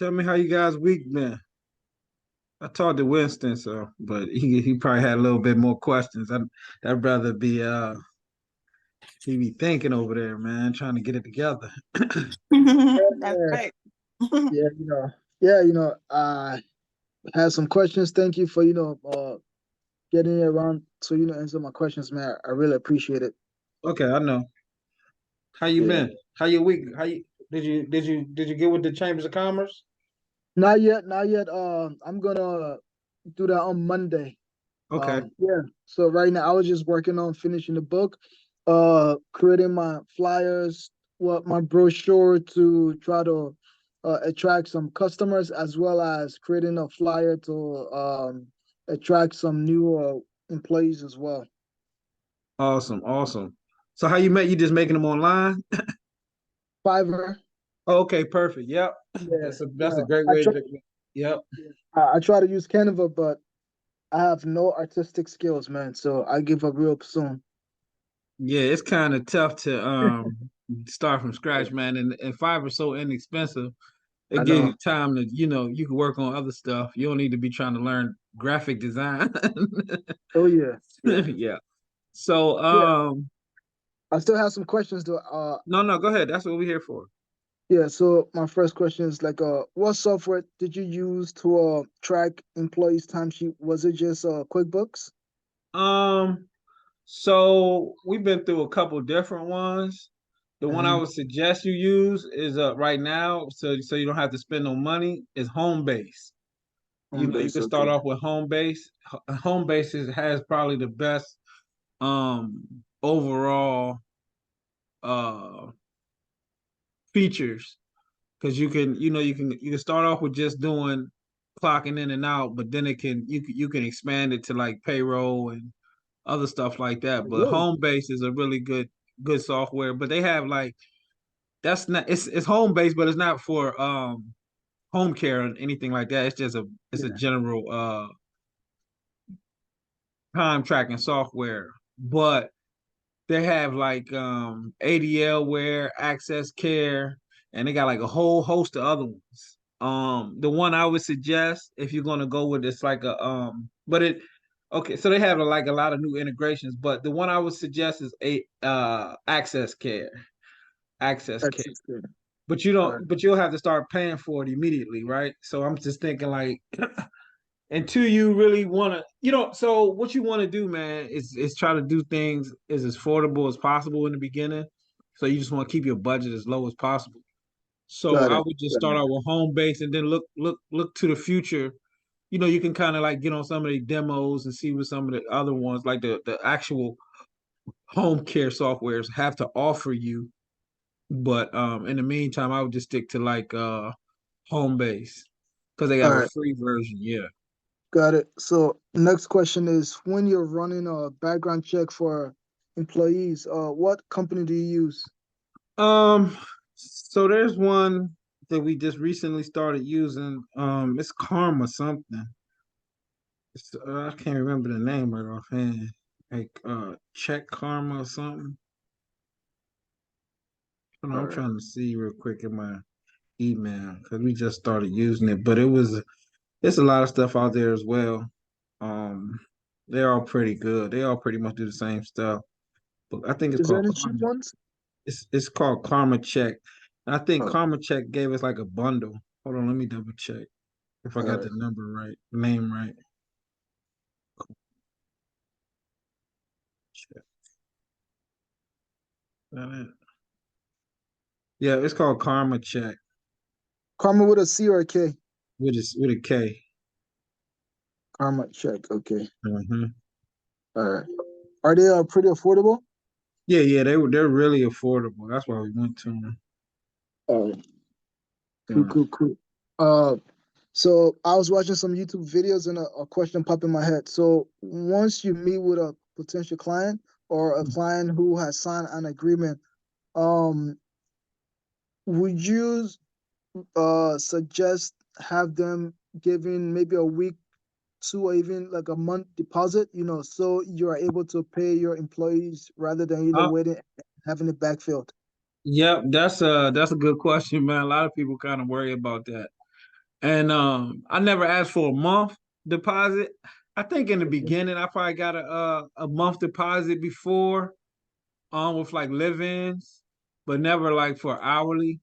Tell me how you guys' week been. I talked to Winston, so but he probably had a little bit more questions. I'd rather be he be thinking over there, man, trying to get it together. That's Yeah, right. yeah, I had some questions. Thank you for, getting around to, answer my questions, man. I really appreciate it. Okay, I know. How you Yeah. been? How your week? How you did you get with the Chambers of Commerce? Not yet, not yet. I'm gonna do that on Monday. Okay. Yeah. So right now I was just working on finishing the book, creating my flyers, what my brochure to try to attract some customers as well as creating a flyer to attract some new employees as well. Awesome, awesome. So how you met? You just making them online? Fiverr. Oh, okay, perfect. Yep. Yeah. That's a great way to. Yep. I try to use Canva, but I have no artistic skills, man. So I give up real soon. Yeah, it's kind of tough to start from scratch, man. And Fiverr's so inexpensive. I It gives you know. time to, you can work on other stuff. You don't need to be trying to learn graphic design. Oh yeah, yeah, Yeah. So, yeah. I still have some questions though. no, no, go ahead. That's what we're here for. Yeah. So my first question is like, what software did you use to track employees' timesheet? Was it just QuickBooks? Um, so we've been through a couple different ones. The one I Mm-hmm. would suggest you use is right now, so you don't have to spend no money, is Homebase. Home You base. can start Okay. off with Homebase. Homebase has probably the best overall uh features because you can start off with just doing clocking in and out, but then you can expand it to like payroll and other stuff like that. But Really? Homebase is a really good software, but they have like that's not it's home based, but it's not for home care or anything like that. It's a Yeah. general time tracking software. But they have like ADL Wear, Access Care, and they got like a whole host of other ones. The one I would suggest if you're gonna go with it's like a but it okay, so they have like a lot of new integrations, but the one I would suggest is a Access Care. Access Care. That's good. But you All right. don't but you'll have to start paying for it immediately, right? So I'm just thinking like until you really want to, so what you want to do, man, is try to do things as affordable as possible in the beginning. So you just want to keep your budget as low as possible. So Got I it. would just Got start it. out with home base and then look to the future. You can kind of like get on some of the demos and see what some of the other ones, like the actual home care softwares, have to offer you. But in the meantime, I would just stick to like home base because they All have a right. free version. Yeah. Got it. So next question is when you're running a background check for employees, what company do you use? So there's one that we just recently started using. It's Karma something. I can't remember the name right offhand. Like Check Karma or something. Hold on, All I'm right. trying to see real quick in my email because we just started using it, but it's a lot of stuff out there as well. Um, they're all pretty good. They all pretty much do the same stuff. But I think it's Is there called any cheap Karma. ones? It's called Karma Check. And I think Oh, Karma Check gave us like a bundle. Hold on, let me double check if I all got right. the number right, name right. Check. That it? Yeah, it's called Karma Check Karma with a C or a K? with a K. Karma check. Okay. Mhm. All right. Are they pretty affordable? Yeah, yeah, they're really affordable. That's why we went to them. All right. Cool, Yeah. cool, cool. Uh, so I was watching some YouTube videos and a question popped in my head. So once you meet with a potential client or a client who has signed an agreement, um, would you suggest have them giving maybe a week to or even like a month deposit, so you are able to pay your employees rather than Uh, waiting having it backfilled? yep, that's a good question, man. A lot of people kind of worry about that. And I never asked for a month deposit. I think in the beginning I probably got a month deposit before, with like live-ins, but never like for hourly.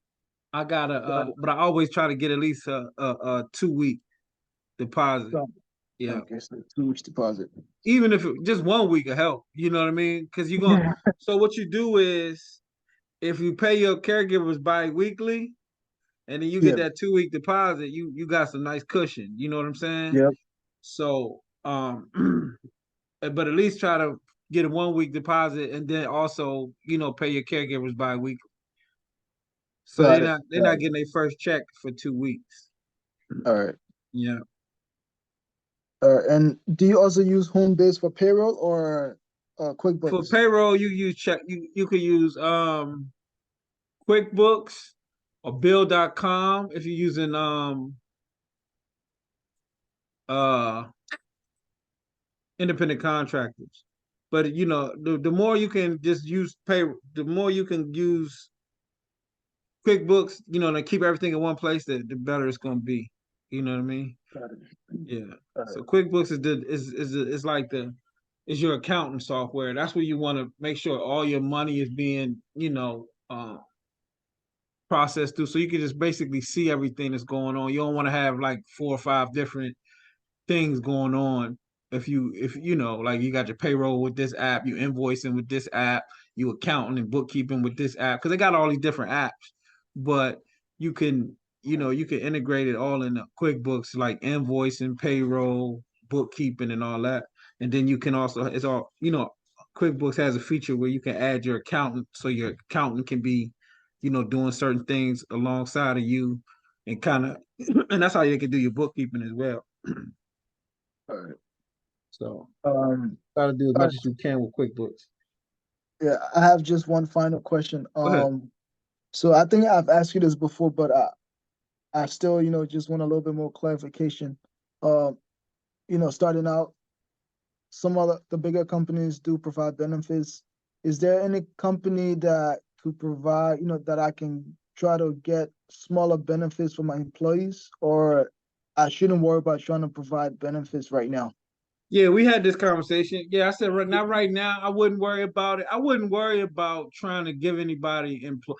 I got Got it. but I always try to get at least a 2 week deposit. So, Yeah, okay, so 2 weeks deposit. even if just 1 week will help. You know what I mean? Because you're gonna. Yeah. So what you do is, if you pay your caregivers bi-weekly, and then you get Yeah. that 2 week deposit, you got some nice cushion. You know what I'm saying? Yep. So but at least try to get a 1 week deposit, and then also pay your caregivers bi-weekly. So Got it. they're Got not it. getting their first check for 2 weeks. All right. Yeah. And do you also use home base for payroll or For QuickBooks? payroll, you use check. You could use QuickBooks or Bill.com if you're using uh independent contractors. But the more you can just use pay, the more you can use QuickBooks, to keep everything in one place, the better it's gonna be. You know what I mean? Got it. Yeah. All So right. QuickBooks is like is your accounting software. That's where you want to make sure all your money is being, processed through. So you can just basically see everything that's going on. You don't want to have like 4 or 5 different things going on. If like you got your payroll with this app, you invoicing with this app, you accounting and bookkeeping with this app, because they got all these different apps. But you can you can integrate it all in the QuickBooks, like invoicing, payroll, bookkeeping, and all that. And then you can also, it's all, QuickBooks has a feature where you can add your accountant, so your accountant can be doing certain things alongside of you, and kind of and that's how you can do your bookkeeping as well. All right. So Um, try to do as all much right. as you can with QuickBooks. Yeah, I have just one final question. Go ahead. So I think I've asked you this before, but I still, just want a little bit more clarification. Um, starting out, some of the bigger companies do provide benefits. Is there any company that could provide, that I can try to get smaller benefits for my employees, or I shouldn't worry about trying to provide benefits right now? Yeah, we had this conversation. Yeah, I said not right now. I wouldn't worry about it. I wouldn't worry about trying to give anybody employ.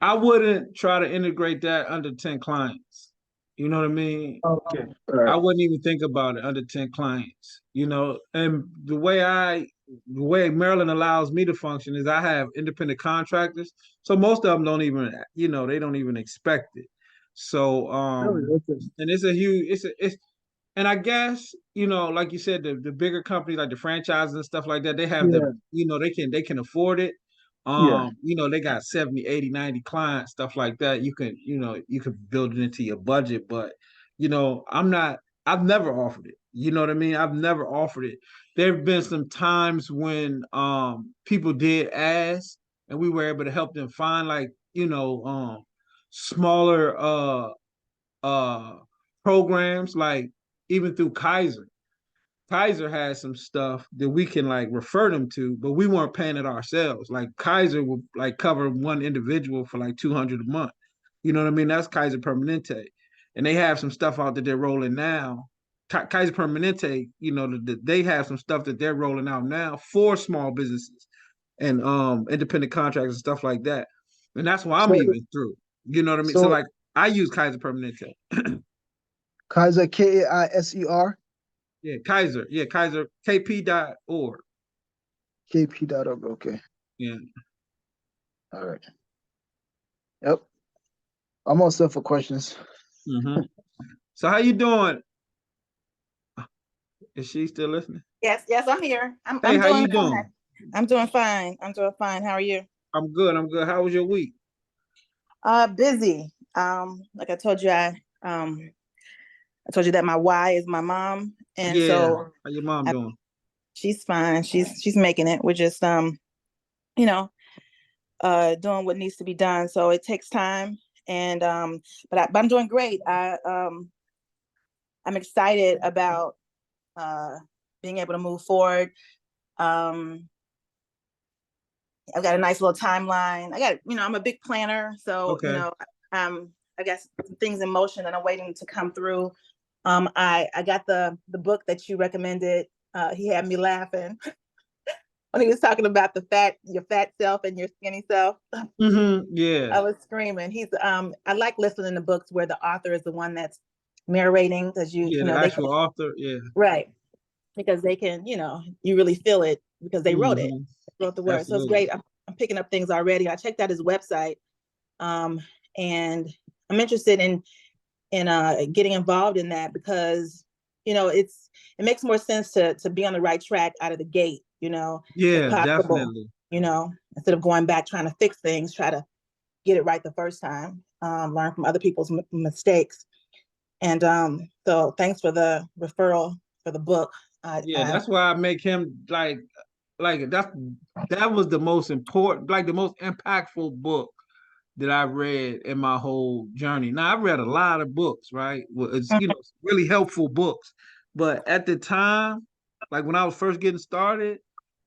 I wouldn't try to integrate that under 10 clients. You know what I mean? Okay. All I right. wouldn't even think about it under 10 clients. And the way Maryland allows me to function is I have independent contractors. So most of them don't even, they don't even expect it. So Really? Okay. and it's a huge it's and I guess, like you said, the bigger companies like the franchises and stuff like that, they have Yeah. they can afford it. Yeah. They got 70, 80, 90 clients, stuff like that. You can build it into your budget, but I've never offered it. You know what I mean? I've never offered it. There have been some times when people did ask, and we were able to help them find, like, smaller uh programs, like even through Kaiser. Kaiser has some stuff that we can like refer them to, but we weren't paying it ourselves. Like Kaiser will like cover one individual for like 200 a month. You know what I mean? That's Kaiser Permanente, and they have some stuff out that they're rolling now. Kaiser Permanente, they have some stuff that they're rolling out now for small businesses and independent contractors and stuff like that. And that's why I'm So, even through. You know what I mean? So so like I use Kaiser Permanente. Kaiser, Kaiser, Yeah, Kaiser. Yeah, Kaiser, KP.org. KP.org. Okay. Yeah. All right. Yep. I'm all set for questions. Hmm. So how you doing? Is she still listening? Yes, yes, I'm here. I'm Hey, I'm how doing you fine. doing? I'm doing fine. I'm doing fine. How are you? I'm good. I'm good. How was your week? Busy. Like I told you that my why is my mom, and Yeah. so How your mom I, doing? she's fine. She's making it. We're just you know, doing what needs to be done. So it takes time, and but I'm doing great. I'm excited about uh being able to move forward. Um, I've got a nice little timeline. I'm a big planner, so Okay. I got some things in motion that I'm waiting to come through. I got the book that you recommended. He had me laughing when he was talking about your fat self and your skinny self. Yeah. I was screaming. I like listening to books where the author is the one that's narrating, because Yeah, the they can, actual author. Yeah. right, because they can, you really feel it because they wrote it, Hmm. they wrote the words. So it's Absolutely. great. I'm picking up things already. I checked out his website, and I'm interested in getting involved in that, because it makes more sense to be on the right track out of the gate, if Yeah, possible, definitely. instead of going back trying to fix things, try to get it right the first time, learn from other people's mistakes. And so thanks for the referral for the book. Yeah, that's why I make him like that was the most important, like the most impactful book that I read in my whole journey. Now I've read a lot of books, right? Well, it's really helpful books, but at the time, like when I was first getting started,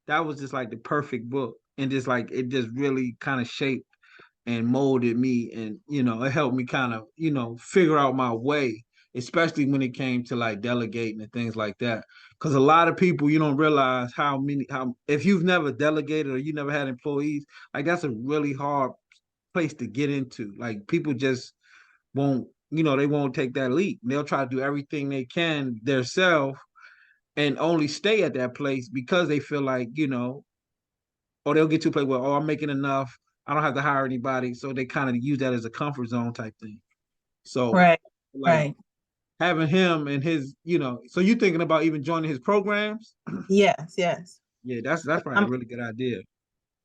that was just like the perfect book, and just like it just really kind of shaped and molded me, and it helped me kind of figure out my way, especially when it came to like delegating and things like that, because a lot of people, you don't realize how if you've never delegated or you never had employees, like that's a really hard place to get into. Like people just won't, they won't take that leap. They'll try to do everything they can themselves and only stay at that place because they feel like, or they'll get to a place where, oh, I'm making enough. I don't have to hire anybody. So they kind of use that as a comfort zone type thing. So right, like right, having him and his, so you thinking about even joining his programs? yes, yes. Yeah, that's probably a Um, really good idea.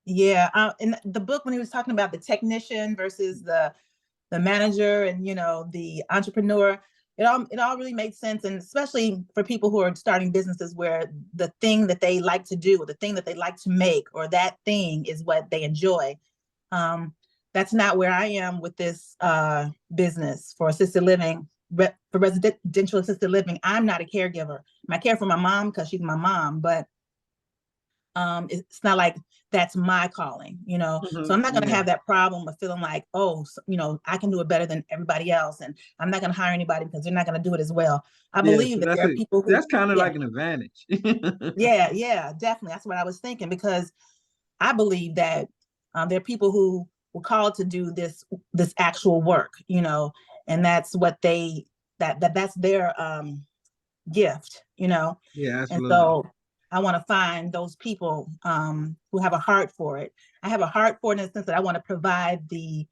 yeah. In the book, when he was talking about the technician versus the manager and the entrepreneur, it all really made sense, and especially for people who are starting businesses where the thing that they like to do, or the thing that they like to make, or that thing is what they enjoy. That's not where I am with this business for assisted living. For residential assisted living, I'm not a caregiver. I care for my mom because she's my mom, but it's not like that's my calling, so I'm not going to Yeah. have that problem of feeling like, oh, so, I can do it better than everybody else, and I'm not going to hire anybody because they're not going to do it as well. I Yeah. believe So that there are people who, that's kind of yeah, like an advantage. yeah, definitely, that's what I was thinking, because I believe that there are people who were called to do this actual work, and that's what that's their gift, Yeah, and absolutely. so I want to find those people who have a heart for it. I have a heart for it in the sense that I want to provide the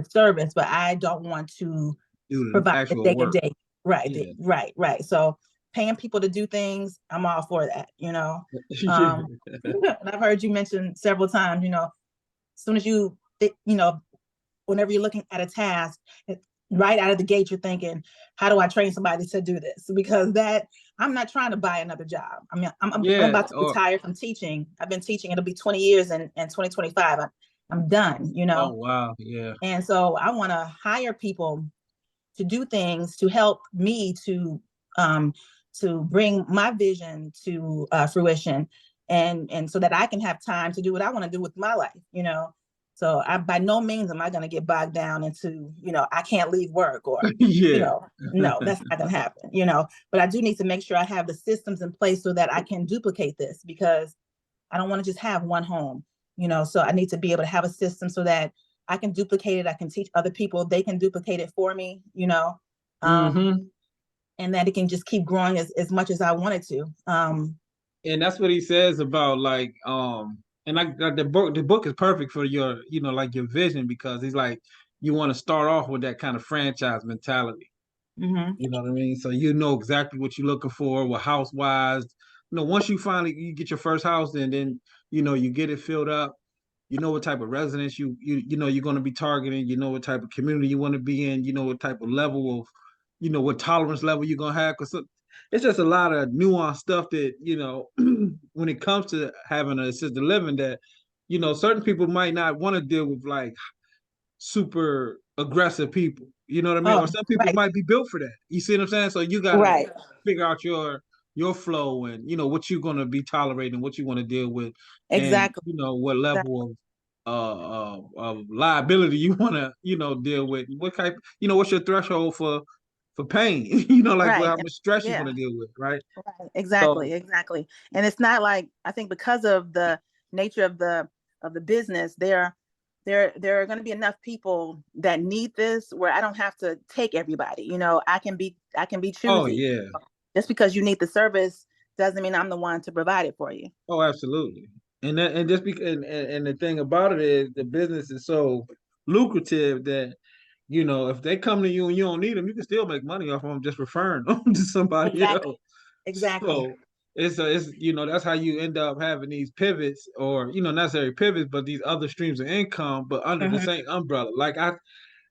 service, but I don't want to Do the provide the actual day to work. day. Right, Yeah. right. So paying people to do things, I'm all for that. And I've heard you mention several times, as soon as whenever you're looking at a task, right out of the gate, you're thinking, how do I train somebody to do this? Because I'm not trying to buy another job. I mean, I'm Yeah. about to retire from teaching. I've been teaching. It'll be 20 years in 2025. I'm done, Oh wow. Yeah. and so I want to hire people to do things to help me um, to bring my vision to fruition, and so that I can have time to do what I want to do with my life. So I, by no means am I going to get bogged down into, I can't leave work, or, Yeah. no, that's not going to happen. But I do need to make sure I have the systems in place so that I can duplicate this, because I don't want to just have one home. So I need to be able to have a system so that I can duplicate it. I can teach other people, they can duplicate it for me, Hmm. and that it can just keep growing as much as I wanted to. And that's what he says about like and like the book is perfect for your like your vision, because he's like you want to start off with that kind of franchise mentality. Mm-hmm. You know what I mean? So you know exactly what you're looking for with house wise. Once you finally you get your first house, and then you get it filled up, you know what type of residents you're going to be targeting, you know what type of community you want to be in, you know what type of level of what tolerance level you're going to have, because it's just a lot of nuanced stuff that when it comes to having an assisted living, that certain people might not want to deal with like super aggressive people. You know what I mean? Oh, Or some people right, might be built for that. You see what I'm saying? So you gotta right, figure out your flow, and what you're gonna be tolerating, what you want to deal with, and exactly, what exactly. level liability you want to, deal with. What type, what's your threshold for pain? Like Right. how much stress you want Yeah. to deal with, right? Right. So, Exactly. Exactly. And it's not like, I think because of the nature of the business, there are going to be enough people that need this where I don't have to take everybody. I can be oh choosy. yeah, Just because you need the service doesn't mean I'm the one to provide it for you. oh absolutely. And just because, and the thing about it is the business is so lucrative that if they come to you and you don't need them, you can still make money off of them just referring them to somebody Exactly. else. Exactly. So it's that's how you end up having these pivots, or not necessarily pivots, but these other streams of income, but under the Hmm. same umbrella. Like I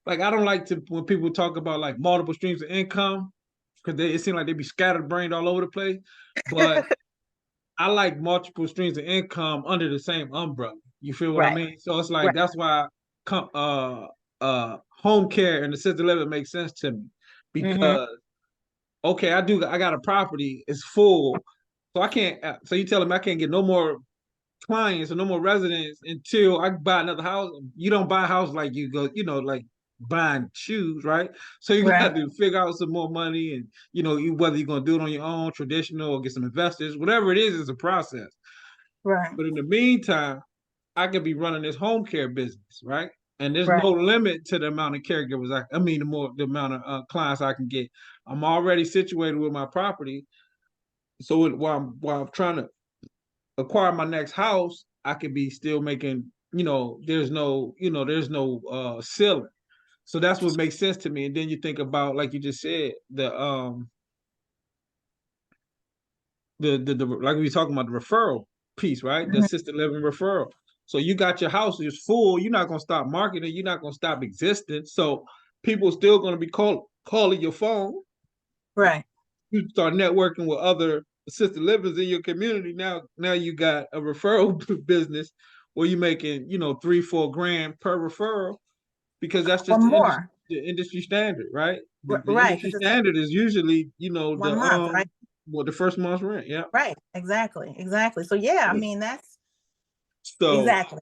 don't like to when people talk about like multiple streams of income, because it seems like they be scattered brained all over the place. But I like multiple streams of income under the same umbrella. You feel what I Right. mean? So it's like Right. that's why home care and assisted living makes sense to me, Hmm. because okay, I got a property, it's full, so I can't. So you telling me I can't get no more clients or no more residents until I buy another house? You don't buy a house like you go, like buying shoes, right? So you got Right. to figure out some more money, and whether you're gonna do it on your own, traditional, or get some investors, whatever it is a process. Right. But in the meantime, I could be running this home care business, right? And there's Right. no limit to the amount of caregivers I mean, the amount of clients I can get. I'm already situated with my property, so while I'm trying to acquire my next house, I could be still making. There's no ceiling. So that's what makes sense to me. And then you think about, like you just said, the like we were talking about, the referral piece, right? The Hmm. assisted living referral. So you got your house is full. You're not gonna stop marketing. You're not gonna stop existing. So people still gonna be calling your phone. Right. You start networking with other assisted livers in your community. Now you got a referral business where you're making 3-4 grand per referral, because that's Or just more. the industry standard, right? The Right. industry Because it's standard is usually one month, right? the first month's rent. Yeah. Right. Exactly. Exactly. So yeah, I mean that's So, exactly.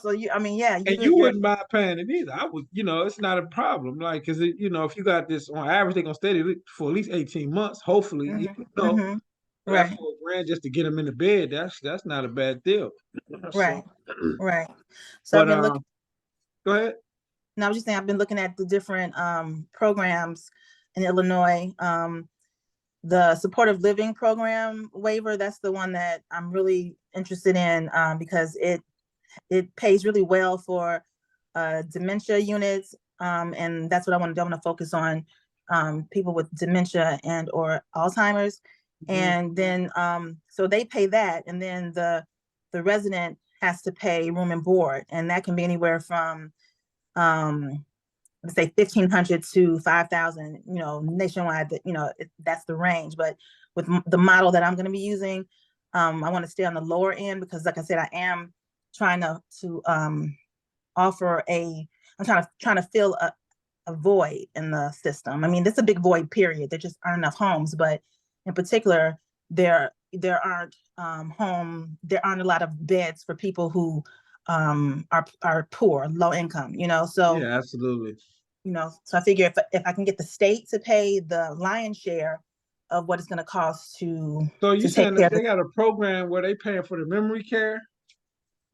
So I mean, yeah, and you wouldn't mind paying it either. I would, it's not a problem. Like, because if you got this on average, they're gonna stay there for at least 18 months. Hopefully, Hmm. know. Hmm. So that Right. 4 grand just to get them in the bed, that's not a bad deal. Right. So, Right. So I've but been looking. go ahead. And I was just saying, I've been looking at the different programs in Illinois. The supportive living program waiver, that's the one that I'm really interested in, because it pays really well for dementia units, and that's what I want to do. I want to focus on people with dementia and or Alzheimer's, Mhm. and then so they pay that, and then the resident has to pay room and board, and that can be anywhere from um, let's say 1,500 to 5,000, nationwide. That's the range. But with the model that I'm going to be using, I want to stay on the lower end because, like I said, I am trying to offer a. I'm trying to fill a void in the system. I mean, this is a big void. Period. There just aren't enough homes, but in particular, there aren't there aren't a lot of beds for people who are poor, low income. So Yeah, absolutely. so I figure if I can get the state to pay the lion's share of what it's going to cost So you to take saying care that of they the, got a program where they paying for the memory care?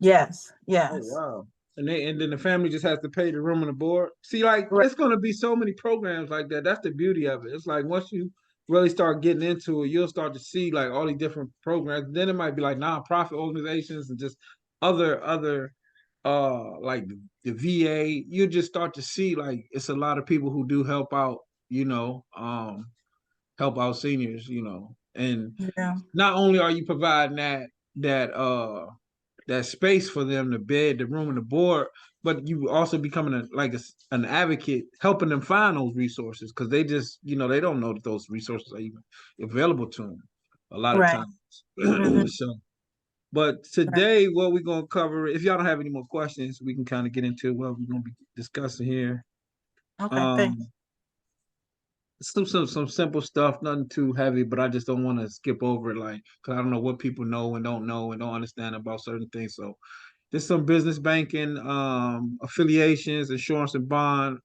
yes, Oh yes, wow. And then the family just has to pay the room and the board. See, like right, it's gonna be so many programs like that. That's the beauty of it. It's like once you really start getting into it, you'll start to see like all these different programs. Then it might be like nonprofit organizations and just other like the VA. You just start to see like it's a lot of people who do help out, help out seniors, and yeah, not only are you providing that space for them, the bed, the room, and the board, but you also becoming an advocate, helping them find those resources, because they just they don't know that those resources are even available to them a lot of right, times. hmm, So, but right, today what we're gonna cover, if y'all don't have any more questions, we can kind of get into what we're gonna be discussing here. okay, Um, thanks, some simple stuff, nothing too heavy, but I just don't want to skip over it, like, because I don't know what people know and don't understand about certain things. So there's some business banking affiliations, insurance and bond.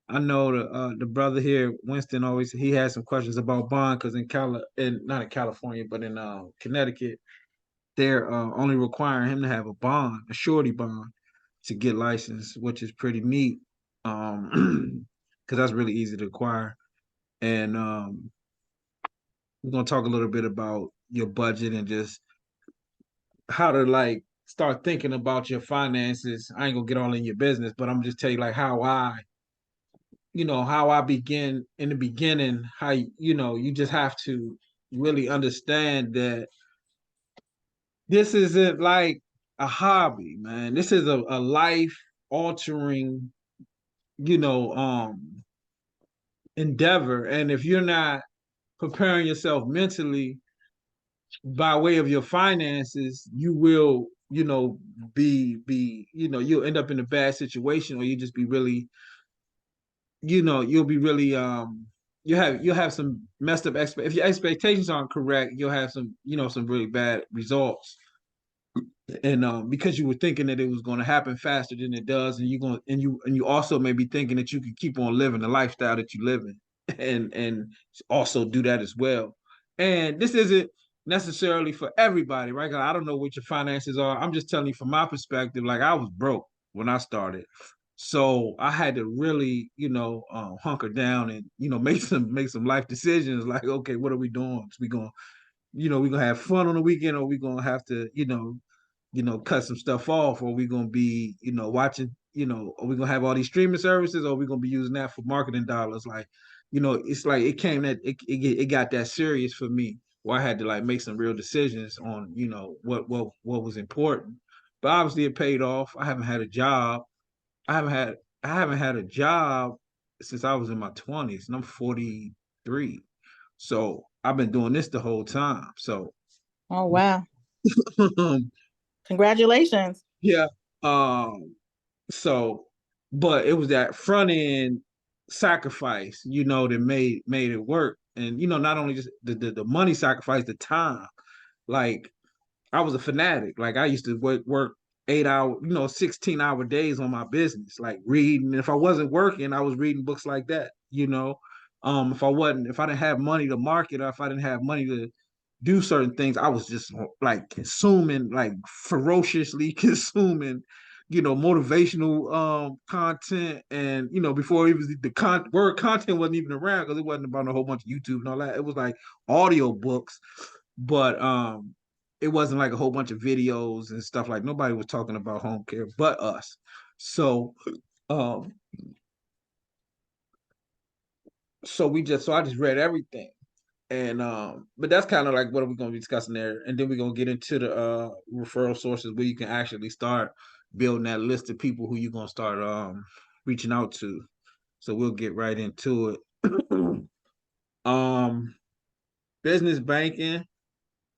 I know the brother here, Winston, always he has some questions about bond because not in California, but in Connecticut, they're only requiring him to have a bond, a surety bond, to get licensed, which is pretty neat. Because that's really easy to acquire. And we're gonna talk a little bit about your budget and just how to like start thinking about your finances. I ain't gonna get all in your business, but I'm just tell you like how I begin in the beginning, how you just have to really understand that this isn't like a hobby, man. This is a life altering, you know, endeavor. And if you're not preparing yourself mentally by way of your finances, you will, you'll end up in a bad situation, or you just be really, you'll be really you'll have some messed up if your expectations aren't correct, you'll have some really bad results. And because you were thinking that it was going to happen faster than it does, and you also may be thinking that you can keep on living the lifestyle that you live in, and also do that as well. And this isn't necessarily for everybody, right? 'Cause I don't know what your finances are. I'm just telling you from my perspective. Like, I was broke when I started, so I had to really, hunker down and make some life decisions. Like, okay, what are we doing? We gonna have fun on the weekend, or we gonna have to, cut some stuff off, or we gonna be, watching, are we gonna have all these streaming services, or are we gonna be using that for marketing dollars? Like, it's like it got that serious for me, where I had to like make some real decisions on, what was important. But obviously it paid off. I haven't had a job. I haven't had a job since I was in my 20s, and I'm 43. So I've been doing this the whole time. So Oh, wow. Congratulations. yeah. Um, so, but it was that front end sacrifice, that made it work. And not only just the money sacrifice, the time. Like, I was a fanatic. Like, I used to work 8 hour, 16-hour days on my business, like reading. If I wasn't working, I was reading books like that. If I didn't have money to market, or if I didn't have money to do certain things, I was just like consuming, like ferociously consuming, motivational content. And before it was word content wasn't even around, because it wasn't about a whole bunch of YouTube and all that. It was like audio books, but it wasn't like a whole bunch of videos and stuff. Like, nobody was talking about home care but us. So um so I just read everything. And but that's kind of like what we're going to be discussing there. And then we're going to get into the referral sources, where you can actually start building that list of people who you're going to start reaching out to. So we'll get right into it. um Business banking,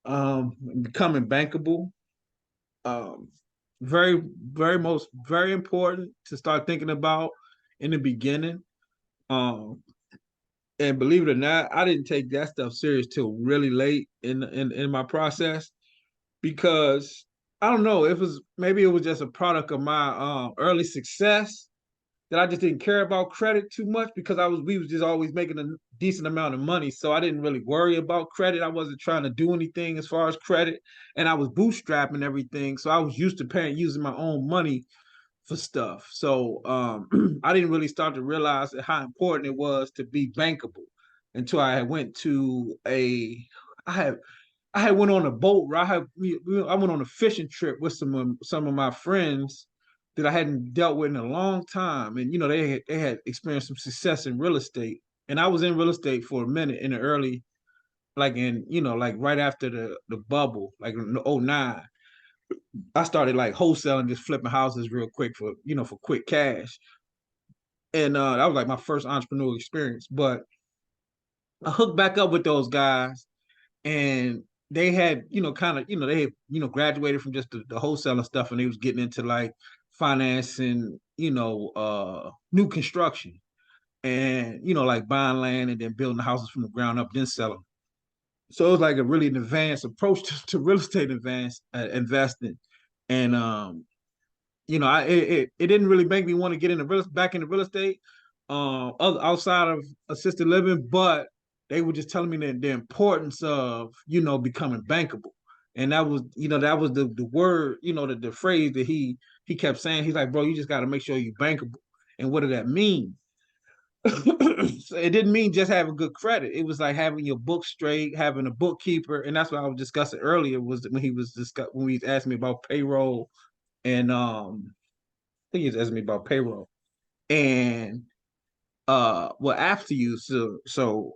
becoming bankable. um Very, very important to start thinking about in the beginning. um and believe it or not, I didn't take that stuff serious till really late in my process, because I don't know, maybe it was just a product of my early success, that I just didn't care about credit too much, because we was just always making a decent amount of money, so I didn't really worry about credit. I wasn't trying to do anything as far as credit, and I was bootstrapping everything, so I was used to using my own money for stuff. So I didn't really start to realize how important it was to be bankable until I went to I had I had went on a boat ride. I went on a fishing trip with some of my friends that I hadn't dealt with in a long time, and they had experienced some success in real estate, and I was in real estate for a minute in the early, like like right after the bubble, like in '09. I started like wholesaling, just flipping houses real quick for quick cash. And that was like my first entrepreneurial experience. But I hooked back up with those guys, and they had, kind of, they had, graduated from just the wholesaling stuff, and they was getting into like financing, new construction, and like buying land and then building houses from the ground up, then selling. So it was like a really an advanced approach to real estate investing. And it didn't really make me want to get back into real estate, outside of assisted living, but they were just telling me the importance of, becoming bankable. And that was the word, the phrase that he kept saying. He's like, bro, you just got to make sure you're bankable. And what did that mean? So it didn't mean just having good credit. It was like having your book straight, having a bookkeeper, and that's what I was discussing earlier. Was when he was asking me about payroll, and I think he was asking me about payroll, and well, after you, so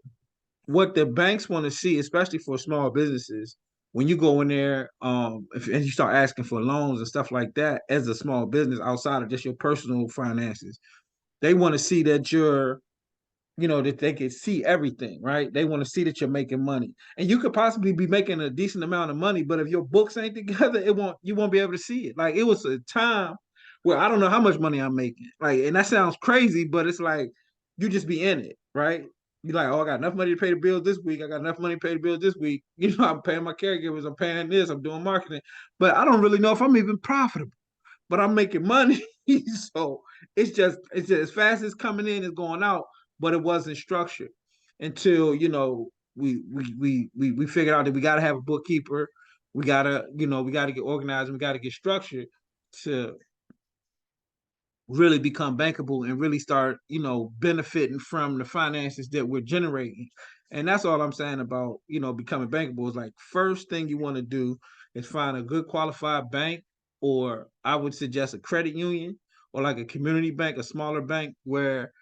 what the banks want to see, especially for small businesses, when you go in there, and you start asking for loans and stuff like that, as a small business outside of just your personal finances, they want to see that you're that they can see everything, right? They want to see that you're making money. And you could possibly be making a decent amount of money, but if your books ain't together, you won't be able to see it. Like, it was a time where I don't know how much money I'm making. Like, and that sounds crazy, but it's like you just be in it, right? You're like, oh, I got enough money to pay the bills this week. I got enough money to pay the bills this week. I'm paying my caregivers, I'm paying this, I'm doing marketing. But I don't really know if I'm even profitable, but I'm making money. So it's just as fast as coming in is going out, but it wasn't structured until we figured out that we got to have a bookkeeper. We got to get organized, and we got to get structured to really become bankable and really start benefiting from the finances that we're generating. And that's all I'm saying about becoming bankable. Is like, first thing you want to do is find a good qualified bank, or I would suggest a credit union, or like a community bank, a smaller bank, where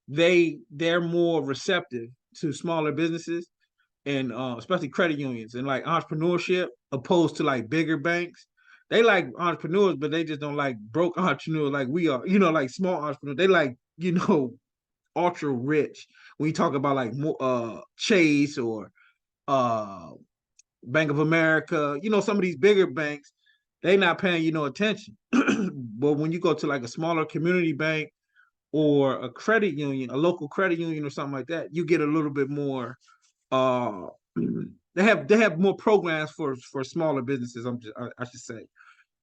they're more receptive to smaller businesses, and especially credit unions and like entrepreneurship, opposed to like bigger banks. They like entrepreneurs, but they just don't like broke entrepreneurs like we are. Like small entrepreneurs. They like ultra rich. When you talk about like Chase or uh Bank of America, some of these bigger banks, they not paying you no attention. But when you go to like a smaller community bank or a credit union, a local credit union or something like that, you get a little bit more. Uh, they have more programs for smaller businesses. I should say.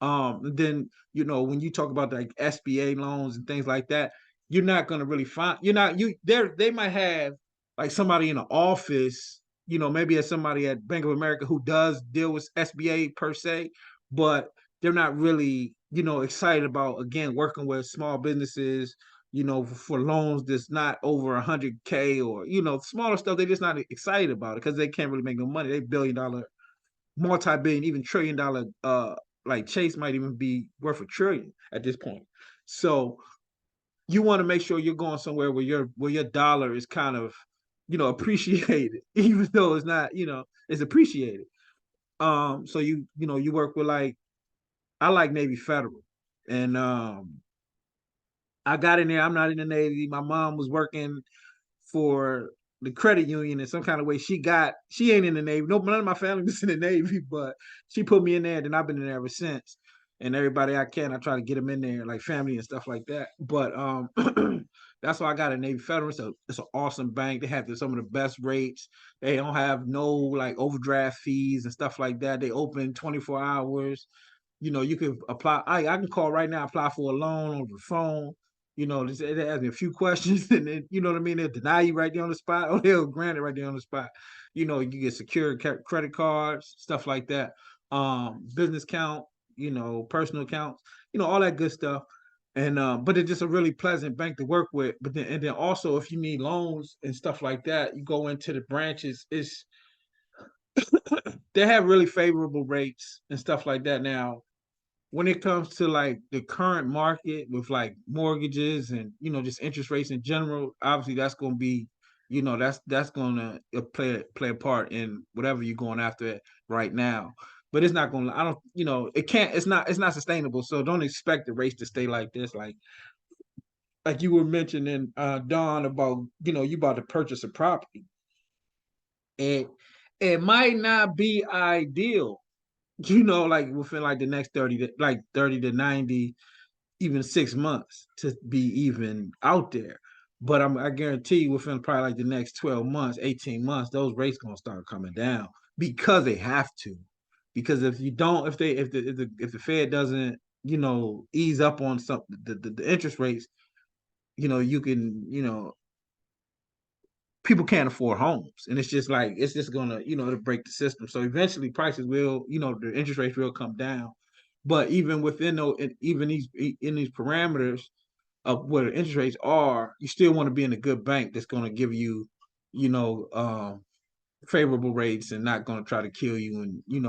Then when you talk about like SBA loans and things like that, you're not gonna really find. You're not you there. They might have like somebody in the office. Maybe as somebody at Bank of America who does deal with SBA per se, but they're not really excited about, again, working with small businesses. For loans that's not over 100K, or smaller stuff. They're just not excited about it because they can't really make no money. They $1 billion, multi-billion, even $1 trillion. Like Chase might even be worth $1 trillion at this point. So you want to make sure you're going somewhere where your dollar is kind of appreciated, even though it's not, it's appreciated. So you work with, like, I like Navy Federal, and I got in there. I'm not in the Navy. My mom was working for the credit union in some kind of way. She ain't in the Navy. No, none of my family was in the Navy, but she put me in there, and I've been in there ever since. And everybody I try to get them in there, like family and stuff like that. But that's why I got a Navy Federal. It's an awesome bank. They have some of the best rates. They don't have no like overdraft fees and stuff like that. They open 24 hours. You can apply. I can call right now, apply for a loan over the phone. They ask me a few questions, and then what I mean. They'll deny you right there on the spot, or they'll grant it right there on the spot. You get secure credit cards, stuff like that. Business account, personal accounts, all that good stuff. And but it's just a really pleasant bank to work with. But then also, if you need loans and stuff like that, you go into the branches. They have really favorable rates and stuff like that. Now, when it comes to like the current market with like mortgages and just interest rates in general, obviously that's going to be, that's going to play a part in whatever you're going after right now. But it's not going to, I don't, it can't, it's not sustainable. So don't expect the rates to stay like this. Like you were mentioning, Don, about, you about to purchase a property, and it might not be ideal, like within like the next 30 to 90, even 6 months to be even out there. But I guarantee you within probably like the next 12 months, 18 months, those rates gonna start coming down, because they have to. Because if you don't, if the Fed doesn't, ease up on some the interest rates, you can, people can't afford homes, and it's just like it's just gonna to break the system. So eventually prices will, the interest rates will come down. But even within those, even in these parameters of where the interest rates are, you still want to be in a good bank that's going to give you, you know, favorable rates and not going to try to kill you and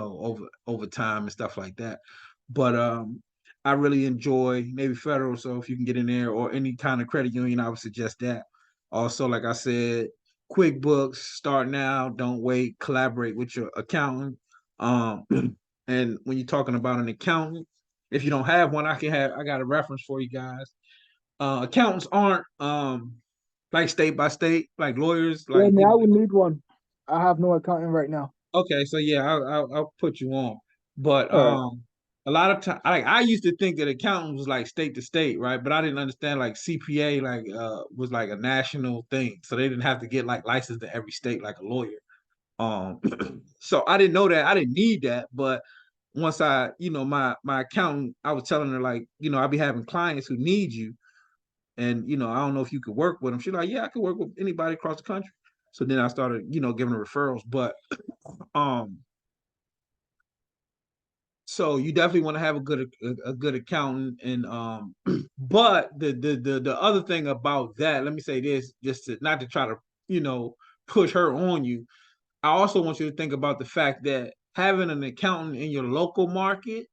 over time and stuff like that. But I really enjoy Navy Federal, so if you can get in there or any kind of credit union, I would suggest that. Also, like I said, QuickBooks, start now, don't wait, collaborate with your accountant. Um, and when you're talking about an accountant, if you don't have one, I got a reference for you guys. Accountants aren't like state by state, like lawyers, Yeah, like me, I would need one. I have no accountant right now. okay, so yeah, I'll put you on. But All right. a lot of time, like I used to think that accounting was like state to state, right? But I didn't understand like CPA like was like a national thing, so they didn't have to get like licensed in every state like a lawyer. Um, so I didn't know that. I didn't need that, but once I, my accountant, I was telling her like, I'll be having clients who need you, and I don't know if you could work with them. She's like, yeah, I could work with anybody across the country. So then I started, giving her referrals. But um, so you definitely want to have a good accountant, and but the other thing about that, let me say this, just to, not to try to push her on you. I also want you to think about the fact that having an accountant in your local market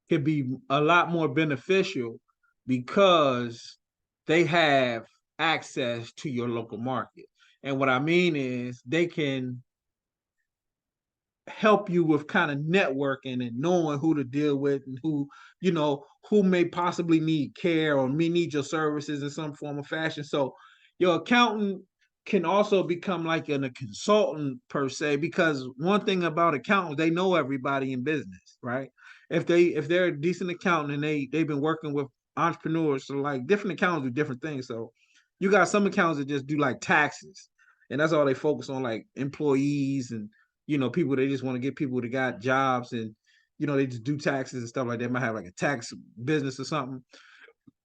could be a lot more beneficial because they have access to your local market. And what I mean is they can help you with kind of networking and knowing who to deal with and who may possibly need care or may need your services in some form of fashion. So your accountant can also become like a consultant per se, because one thing about accountants, they know everybody in business, right? If they're a decent accountant and they've been working with entrepreneurs, so like different accountants do different things. So you got some accountants that just do like taxes, and that's all they focus on, like employees and people, they just want to get people that got jobs, and they just do taxes and stuff like that. Might have like a tax business or something.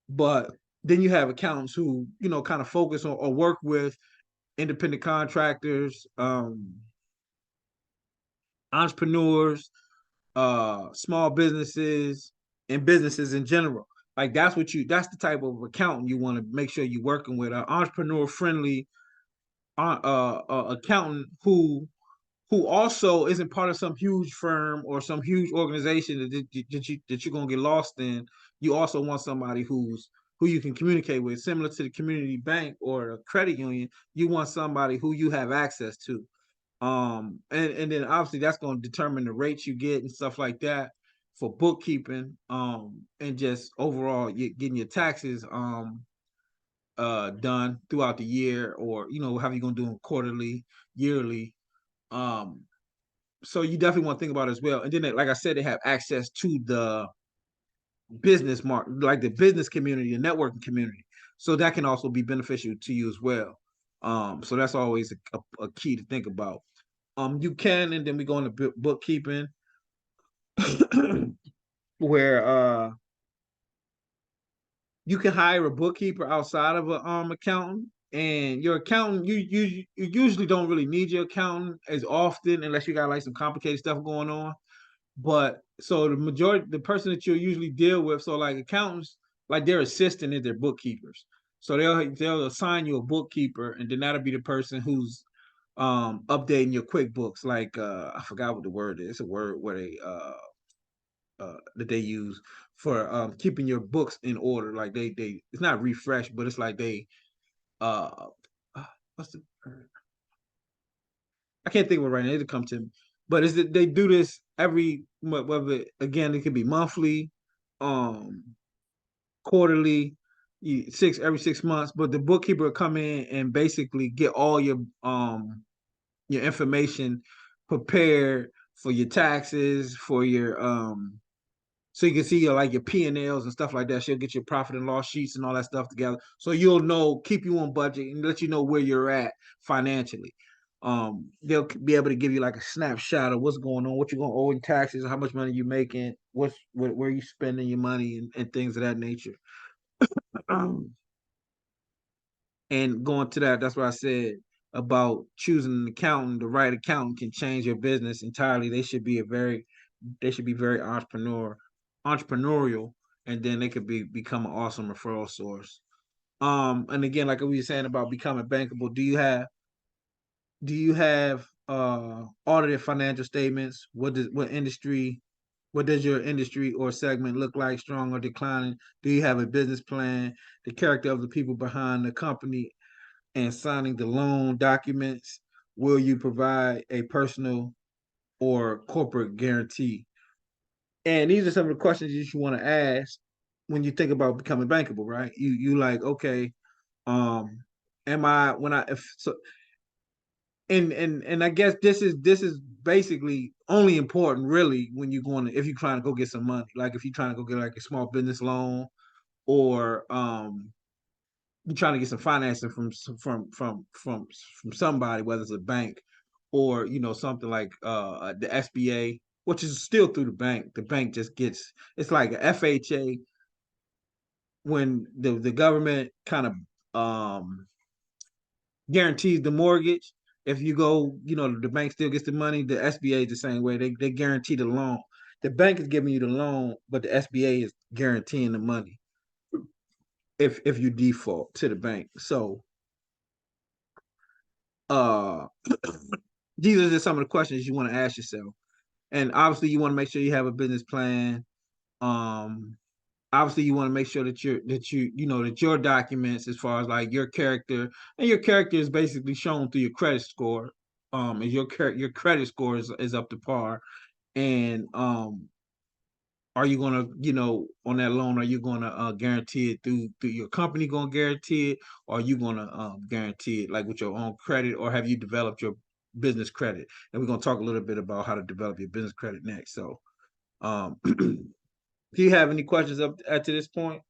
But then you have accountants who, kind of focus on or work with independent contractors, entrepreneurs, small businesses, and businesses in general. Like that's the type of accountant you want to make sure you're working with, an entrepreneur friendly accountant who also isn't part of some huge firm or some huge organization that you're gonna get lost in. You also want somebody who you can communicate with, similar to the community bank or a credit union. You want somebody who you have access to. And then obviously that's gonna determine the rates you get and stuff like that for bookkeeping, and just overall getting your taxes done throughout the year, or how you gonna do them quarterly, yearly. Um, so you definitely want to think about it as well. And then, like I said, they have access to the business market, like the business community, the networking community. So that can also be beneficial to you as well. So that's always a key to think about. You can, and then we go into bookkeeping, where you can hire a bookkeeper outside of a accountant. And your accountant, you usually don't really need your accountant as often unless you got like some complicated stuff going on. But so the person that you'll usually deal with, so like accountants, like their assistant is their bookkeepers. So they'll assign you a bookkeeper, and then that'll be the person who's updating your QuickBooks. Like I forgot what the word is. It's a word where they that they use for keeping your books in order. Like they it's not refresh, but it's like they uh what's the I can't think of it right now. It'll come to me. But is that they do this every, whether again it could be monthly, um, quarterly, every 6 months. But the bookkeeper will come in and basically get all your information prepared for your taxes, for your so you can see your like your P&Ls and stuff like that. She'll get your profit and loss sheets and all that stuff together. So you'll know, keep you on budget and let you know where you're at financially. They'll be able to give you like a snapshot of what's going on, what you're gonna owe in taxes, how much money you're making, where you spending your money, and things of that nature. Um, and going to that, that's what I said about choosing an accountant. The right accountant can change your business entirely. They should be very entrepreneurial, and then they could become an awesome referral source. And again, like we were saying about becoming bankable, do you have audited financial statements? What does your industry or segment look like, strong or declining? Do you have a business plan? The character of the people behind the company and signing the loan documents? Will you provide a personal or corporate guarantee? And these are some of the questions you should want to ask when you think about becoming bankable, right? You like, okay, am I when I if so and I guess this is basically only important really when you're going to if you're trying to go get some money. Like if you're trying to go get like a small business loan, or you're trying to get some financing from somebody, whether it's a bank or something like the SBA, which is still through the bank. The bank just gets it's like a FHA when the government kind of guarantees the mortgage. If you go, the bank still gets the money. The SBA is the same way. They guarantee the loan. The bank is giving you the loan, but the SBA is guaranteeing the money if you default to the bank. So uh these are just some of the questions you want to ask yourself. And obviously you want to make sure you have a business plan. Um Obviously you want to make sure that your documents as far as like your character, and your character is basically shown through your credit score. And your credit score is up to par. And are you gonna, on that loan, are you gonna guarantee it through your company gonna guarantee it, or are you gonna guarantee it like with your own credit, or have you developed your business credit? And we're gonna talk a little bit about how to develop your business credit next. So do you have any questions up to this point?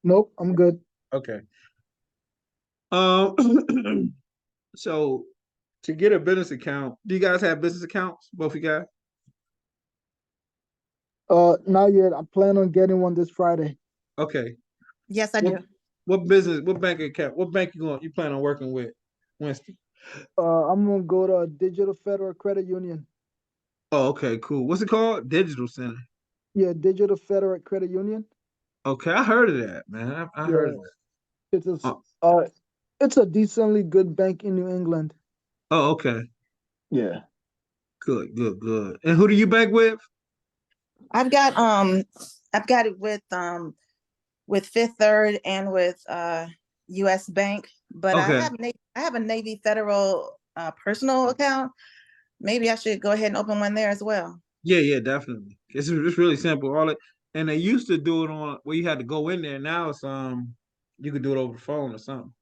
Nope, I'm good. Okay. Um, so to get a business account, do you guys have business accounts? Both of you guys? Not yet. I plan on getting one this Friday. Okay. Yes, I What do. what bank account, what bank you plan on working with, Winston? I'm gonna go to Digital Federal Credit Union. Oh, okay, cool. What's it called? Digital Center. Yeah, Digital Federal Credit Union. Okay, I heard of that, man. I heard Yeah, of that. it's a s- Oh, uh, it's a decently good bank in New England. oh, okay. Yeah. Good, good, good. And who do you bank with? I've got I've got it with Fifth Third and with US Bank, but Okay. I have a Navy Federal personal account. Maybe I should go ahead and open one there as well. Yeah, yeah, definitely. It's really simple. And they used to do it on where you had to go in there. Now it's you could do it over the phone or something,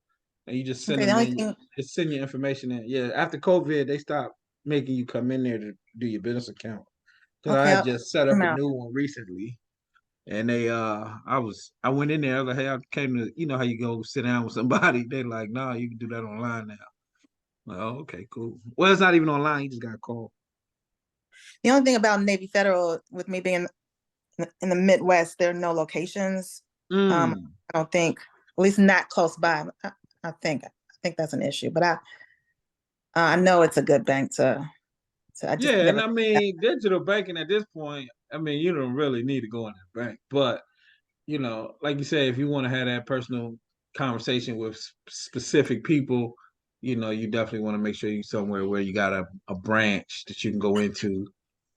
and you just send Okay, the them only in. thing, Just send your information in. Yeah, after COVID, they stopped making you come in there to do your business account. Because I okay, had just set up I'm a out. new one recently, and I went in there. I was like, hey, I came to, how you go sit down with somebody. They like, nah, you can do that online now. Like, oh, okay, cool. Well, it's not even online. You just got a call. The only thing about Navy Federal, with me being in the Midwest, there are no locations. Mm. I don't think, at least not close by. I think that's an issue, but I know it's a good bank to I just Yeah, and never. I mean, digital banking at this point, I mean, you don't really need to go in the bank. But, like you say, if you want to have that personal conversation with specific people, you definitely want to make sure you're somewhere where you got a branch that you can go into.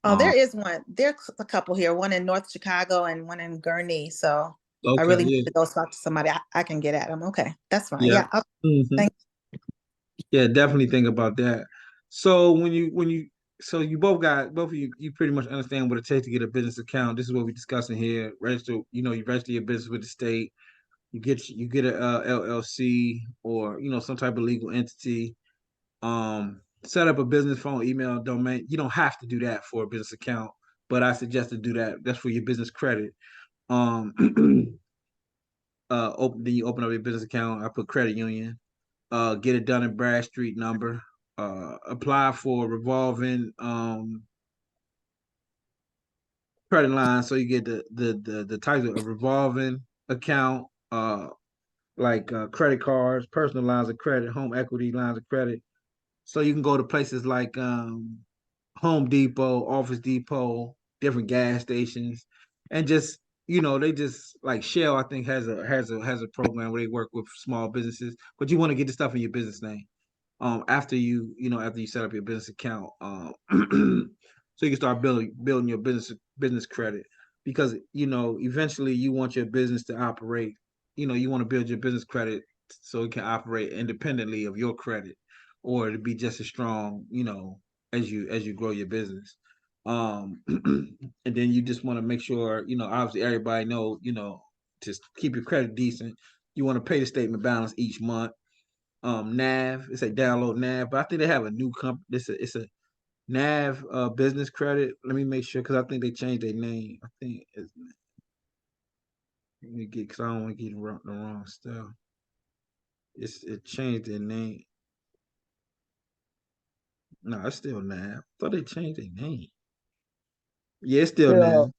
Oh, Um, there is one. There's a couple here, one in North Chicago and one in Gurnee. So I okay, really need yeah, to go talk to somebody. I can get at them. Okay, that's fine. yeah. Yeah, I'll, Mhm. thank. Yeah, definitely think about that. So you both of you pretty much understand what it takes to get a business account. This is what we're discussing here. Register, you register your business with the state. You get a LLC, or some type of legal entity. Set up a business phone, email, domain. You don't have to do that for a business account, but I suggest to do that. That's for your business credit. Um, then you open up your business account. I put credit union. get a Dun and Bradstreet number, apply for revolving credit line, so you get the type of revolving account, like credit cards, personal lines of credit, home equity lines of credit. So you can go to places like Home Depot, Office Depot, different gas stations, and just they just like Shell. I think has a program where they work with small businesses, but you want to get the stuff in your business name. After after you set up your business account, so you can start building your business credit, because eventually you want your business to operate. You want to build your business credit so it can operate independently of your credit, or to be just as strong, as you grow your business. And then you just want to make sure, obviously everybody know, just keep your credit decent. You want to pay the statement balance each month. Nav, it's a download Nav, but I think they have a new company. It's a Nav business credit. Let me make sure, because I think they changed their name. I think it's, let me get, because I don't want to get the wrong stuff. It changed their name. No, it's still Nav. I thought they changed their name. Yeah, it's still Yeah, Nav.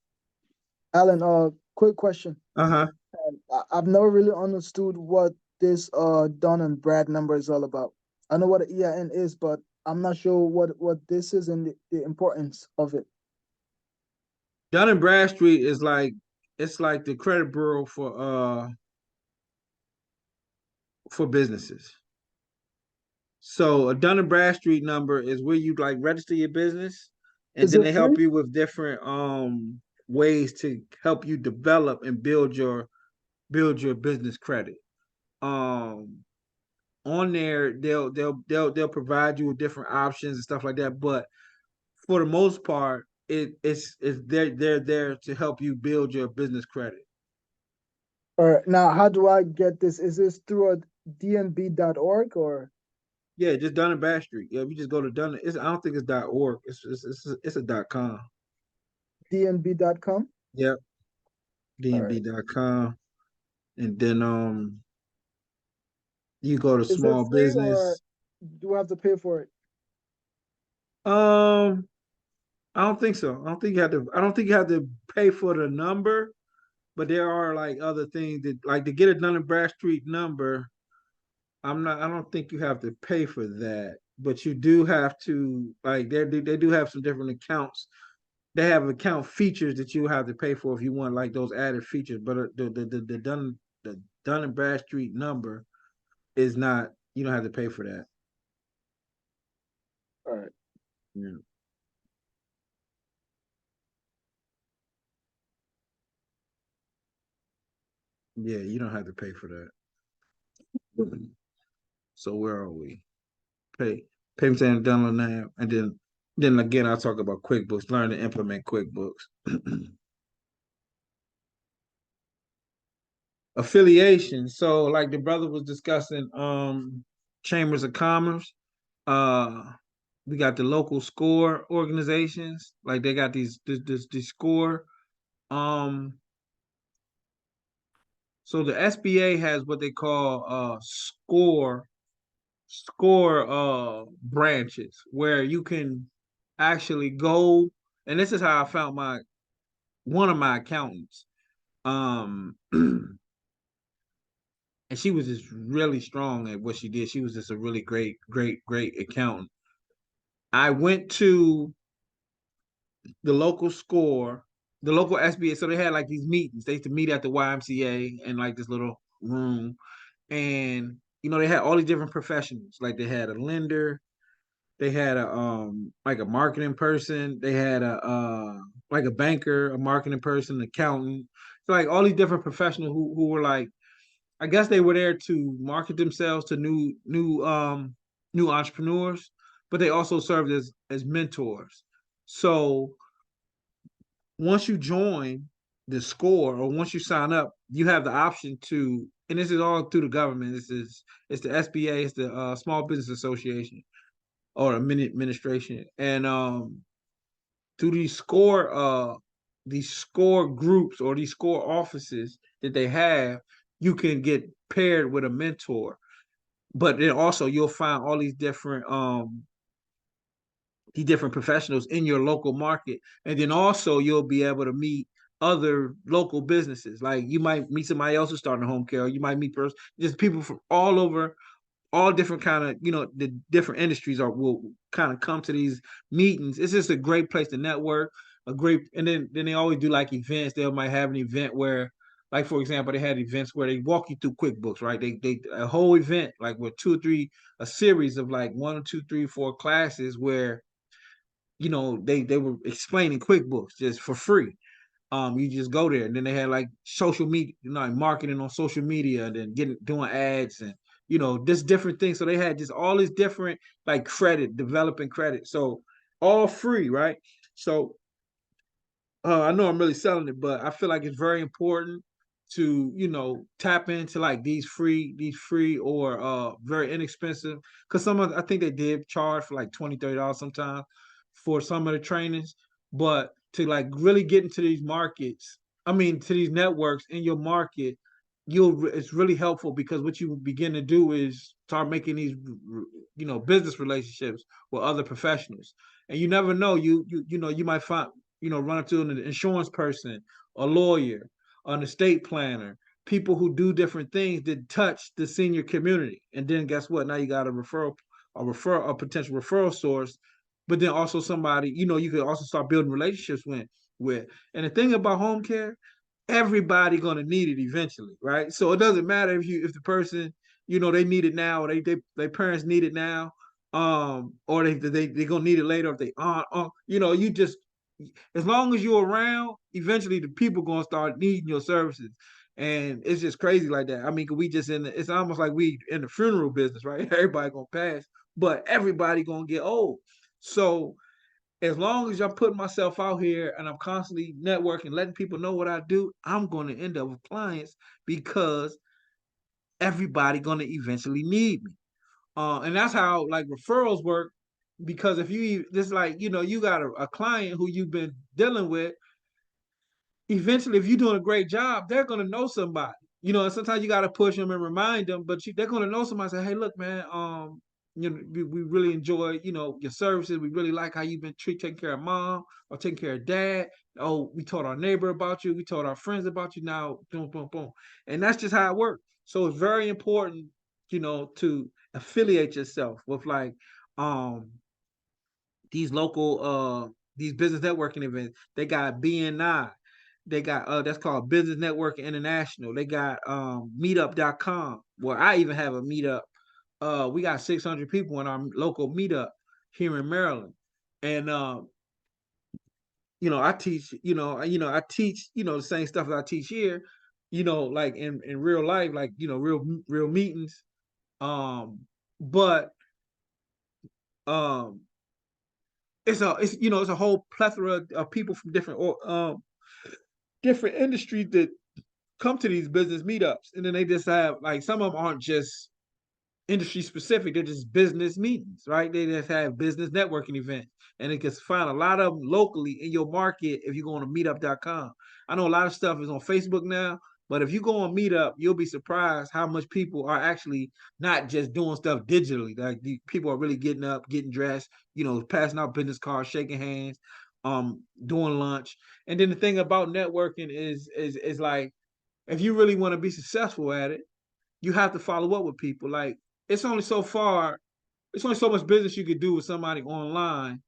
Alan, quick question. Uh-huh. I've never really understood what this Dun and Brad number is all about. I know what an EIN is, but I'm not sure what this is and the importance of it. Dun and Bradstreet is like, it's like the credit bureau for businesses. So a Dun and Bradstreet number is where you like register your business, and Is then it they free? help you with different ways to help you develop and build your business credit. Um on there, they'll provide you with different options and stuff like that, but for the most part, it's they're there to help you build your business credit. Or now, how do I get this? Is this through a dnb.org or Yeah, just Dun and Bradstreet. Yeah, if you just go to Dun, I don't think it's .org. It's a .com. dnb.com? Yep, All right. dnb.com. And then you go to Is it small free or business. do I have to pay for it? Um, I don't think so. I don't think you have to pay for the number, but there are like other things that, like, to get a Dun and Bradstreet number. I don't think you have to pay for that, but you do have to, like, they do have some different accounts. They have account features that you have to pay for if you want, like, those added features. But the Dun and Bradstreet number is not. You don't have to pay for that. All right. Yeah, yeah, you don't have to pay for that. So where are we? Pay Payments and download now, and then again I'll talk about QuickBooks. Learn to implement QuickBooks. Affiliation. So like the brother was discussing, chambers of commerce. Uh we got the local score organizations. Like they got these score. Um so the SBA has what they call score branches, where you can actually go, and this is how I found my one of my accountants. And she was just really strong at what she did. She was just a really great accountant. I went to the local score, the local SBA. So they had like these meetings. They used to meet at the YMCA in like this little room. And they had all these different professionals. Like they had a lender, they had a like a marketing person, they had a like a banker, a marketing person, an accountant. So like all these different professionals who were like, I guess they were there to market themselves to new entrepreneurs, but they also served as mentors. So once you join the score, or once you sign up, you have the option to, and this is all through the government. It's the SBA, it's the Small Business Association, or administration, and through these score groups, or these score offices that they have, you can get paired with a mentor. but then also you'll find all these different professionals in your local market, and then also you'll be able to meet other local businesses. Like you might meet somebody else who's starting a home care, or you might meet just people from all over, all different kind of, the different industries will kind of come to these meetings. It's just a great place to network. A great, and then they always do like events. They might have an event where, like for example, they had events where they walk you through QuickBooks, right? They a whole event like with two or three, a series of like one or two, three, four classes where they were explaining QuickBooks just for free. You just go there, and then they had like social media, like marketing on social media, and then doing ads, and just different things. So they had just all this different like developing credit, so all free, right? So I know I'm really selling it, but I feel like it's very important to tap into like these free or very inexpensive, because I think they did charge for like $20-$30 sometimes for some of the trainings, but to like really get into these markets, I mean to these networks in your market, it's really helpful, because what you begin to do is start making these business relationships with other professionals, and you never know, you might find, run into an insurance person, a lawyer, an estate planner, people who do different things that touch the senior community. And then guess what? Now you got a potential referral source, but then also somebody, you could also start building relationships with. And the thing about home care, everybody gonna need it eventually, right? So it doesn't matter if the person, they need it now, or their parents need it now, or they gonna need it later if they you just, as long as you're around, eventually the people gonna start needing your services. And it's just crazy like that. I mean, we just it's almost like we in the funeral business, right? Everybody gonna pass, but everybody gonna get old. So as long as I'm putting myself out here and I'm constantly networking, letting people know what I do, I'm going to end up with clients, because everybody going to eventually need me. And that's how like referrals work. Because if you just like, you got a client who you've been dealing with, eventually, if you're doing a great job, they're gonna know somebody. And sometimes you gotta push them and remind them, but they're gonna know somebody. Say, hey, look, man, we really enjoy, your services. We really like how you've been taking care of mom or taking care of dad. Oh, we told our neighbor about you. We told our friends about you. Now, boom, boom, boom, and that's just how it works. So it's very important, to affiliate yourself with like these local these business networking events. They got BNI. They got that's called Business Networking International. They got meetup.com, where I even have a meetup. We got 600 people in our local meetup here in Maryland. And I teach, I teach, the same stuff that I teach here, like in real life, like, real meetings. But um it's a whole plethora of people from different industries that come to these business meetups, and then they just have like, some of them aren't just industry specific, they're just business meetings, right? They just have business networking events, and you can find a lot of them locally in your market if you go on to meetup.com. I know a lot of stuff is on Facebook now, but if you go on Meetup, you'll be surprised how much people are actually not just doing stuff digitally. Like, the people are really getting up, getting dressed, passing out business cards, shaking hands, doing lunch. And then the thing about networking is like, if you really want to be successful at it, you have to follow up with people. Like, it's only so far, it's only so much business you could do with somebody online.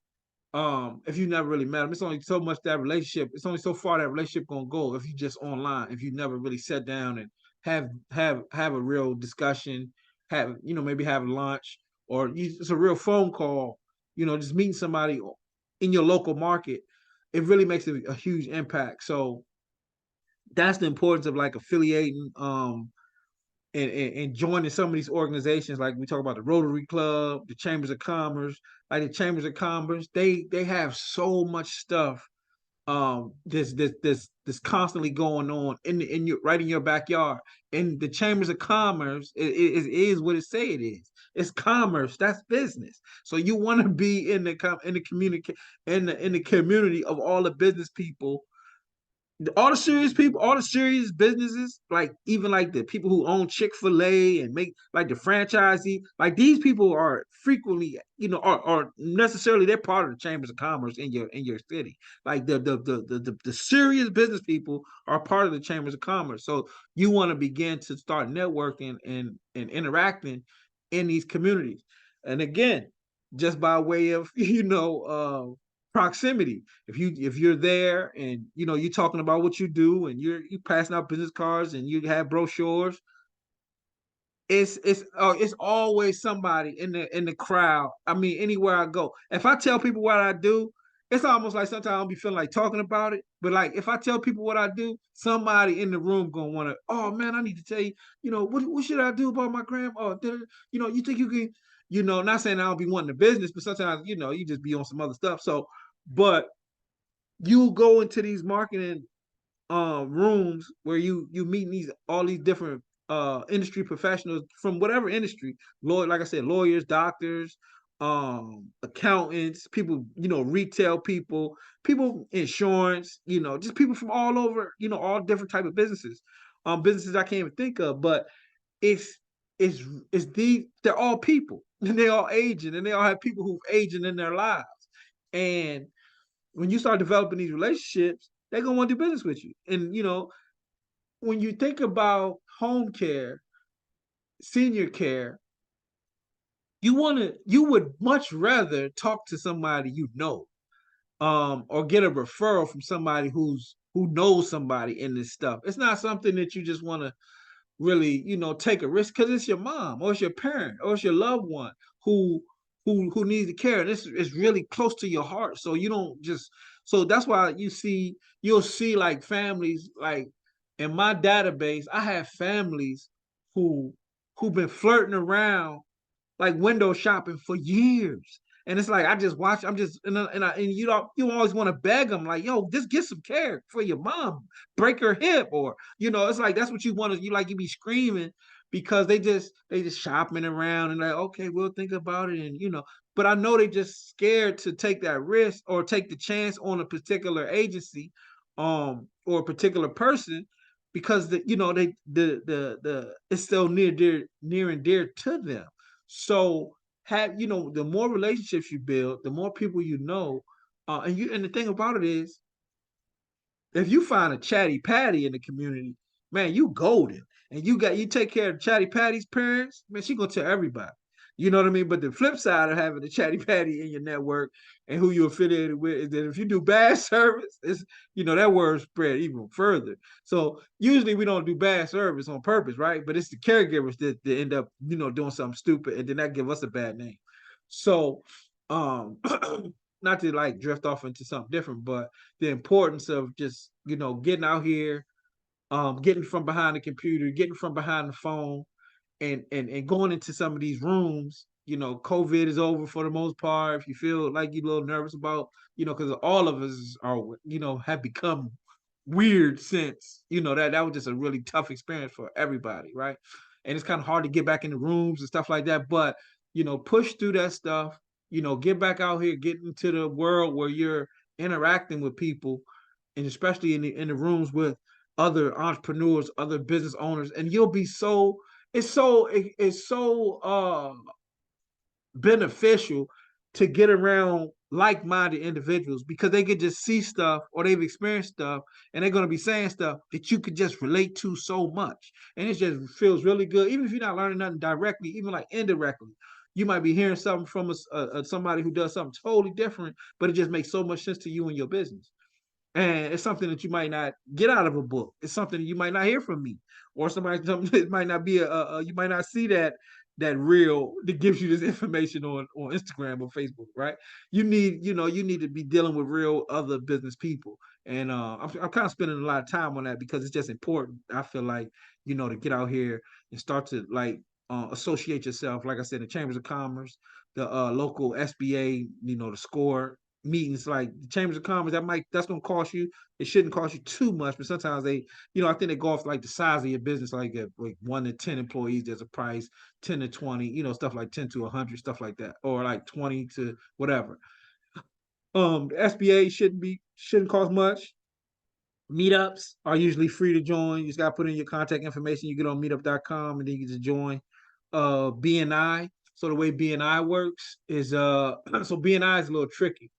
If you never really met them, it's only so much that relationship. It's only so far that relationship gonna go if you just online. If you never really sat down and have a real discussion, maybe have lunch, or it's a real phone call. Just meeting somebody in your local market, it really makes a huge impact. So that's the importance of like affiliating, and joining some of these organizations. Like we talk about the Rotary Club, the Chambers of Commerce. Like the Chambers of Commerce, they have so much stuff, this constantly going on in your right in your backyard. And the Chambers of Commerce is what it say it is. It's commerce. That's business. So you want to be in the community of all the business people all the serious people, all the serious businesses, like even like the people who own Chick-fil-A and make like the franchisee, like these people are frequently, are necessarily they're part of the chambers of commerce in your city. Like the serious business people are part of the chambers of commerce. So you want to begin to start networking and interacting in these communities. And again, just by way of proximity. If you're there and you're talking about what you do and you passing out business cards and you have brochures, it's always somebody in the crowd. I mean, anywhere I go. If I tell people what I do, it's almost like sometimes I'll be feeling like talking about it. But like if I tell people what I do, somebody in the room gonna wanna, oh man, I need to tell you, what should I do about my grandma? You think you can, not saying I don't be wanting the business, but sometimes, you just be on some other stuff. So, but you go into these marketing rooms where you meet these all these different industry professionals from whatever industry, like I said, lawyers, doctors, accountants, people, retail people insurance, just people from all over, all different type of businesses, businesses I can't even think of. But it's it's they're all people and they all aging and they all have people who've aging in their lives. And when you start developing these relationships, they're gonna want to do business with you. And when you think about home care, senior care, you would much rather talk to somebody or get a referral from somebody who knows somebody in this stuff. It's not something that you just want to really, take a risk because it's your mom or it's your parent or it's your loved one who who needs the care. And it's really close to your heart. So you don't just so that's why you'll see like families like in my database, I have families who who've been flirting around like window shopping for years. And it's like I just watch. I'm just and you always want to beg them like, yo, just get some care for your mom, break her hip, or it's like that's what you want to. You be screaming because they just shopping around and like, okay, we'll think about it, and But I know they just scared to take that risk or take the chance on a particular agency, or a particular person because it's so near and dear to them. So the more relationships you build, the more people and the thing about it is, if you find a chatty patty in the community, man, you golden. And you take care of Chatty Patty's parents, man, she gonna tell everybody. You know what I mean? But the flip side of having a Chatty Patty in your network and who you're affiliated with is that if you do bad service, it's that word spread even further. So usually we don't do bad service on purpose, right? But it's the caregivers that end up, doing something stupid and then that give us a bad name. So um not to like drift off into something different, but the importance of just getting out here, getting from behind the computer, getting from behind the phone, and going into some of these rooms. COVID is over for the most part. If you feel like you're a little nervous about, because all of us are, have become weird since, that was just a really tough experience for everybody, right? And it's kind of hard to get back in the rooms and stuff like that. But, push through that stuff, get back out here, get into the world where you're interacting with people, and especially in the rooms with other entrepreneurs, other business owners, and you'll be it's so beneficial to get around like-minded individuals because they could just see stuff or they've experienced stuff and they're going to be saying stuff that you could just relate to so much, and it just feels really good even if you're not learning nothing directly, even like indirectly. You might be hearing something from somebody who does something totally different, but it just makes so much sense to you and your business. And it's something that you might not get out of a book. It's something you might not hear from me, or something it might not be you might not see that reel that gives you this information on Instagram or Facebook, right? You need to be dealing with real other business people, and I'm kind of spending a lot of time on that because it's just important. I feel like to get out here and start to like associate yourself, like I said, the chambers of commerce, the local SBA, the score meetings like the chambers of commerce that's gonna cost you. It shouldn't cost you too much, but sometimes I think they go off like the size of your business, like 1 to 10 employees there's a price, 10 to 20, stuff like 10 to 100, stuff like that, or like 20 to whatever. The SBA shouldn't cost much. Meetups are usually free to join. You just gotta put in your contact information. You get on meetup.com and then you just join. BNI. So the way BNI works is so BNI is a little tricky.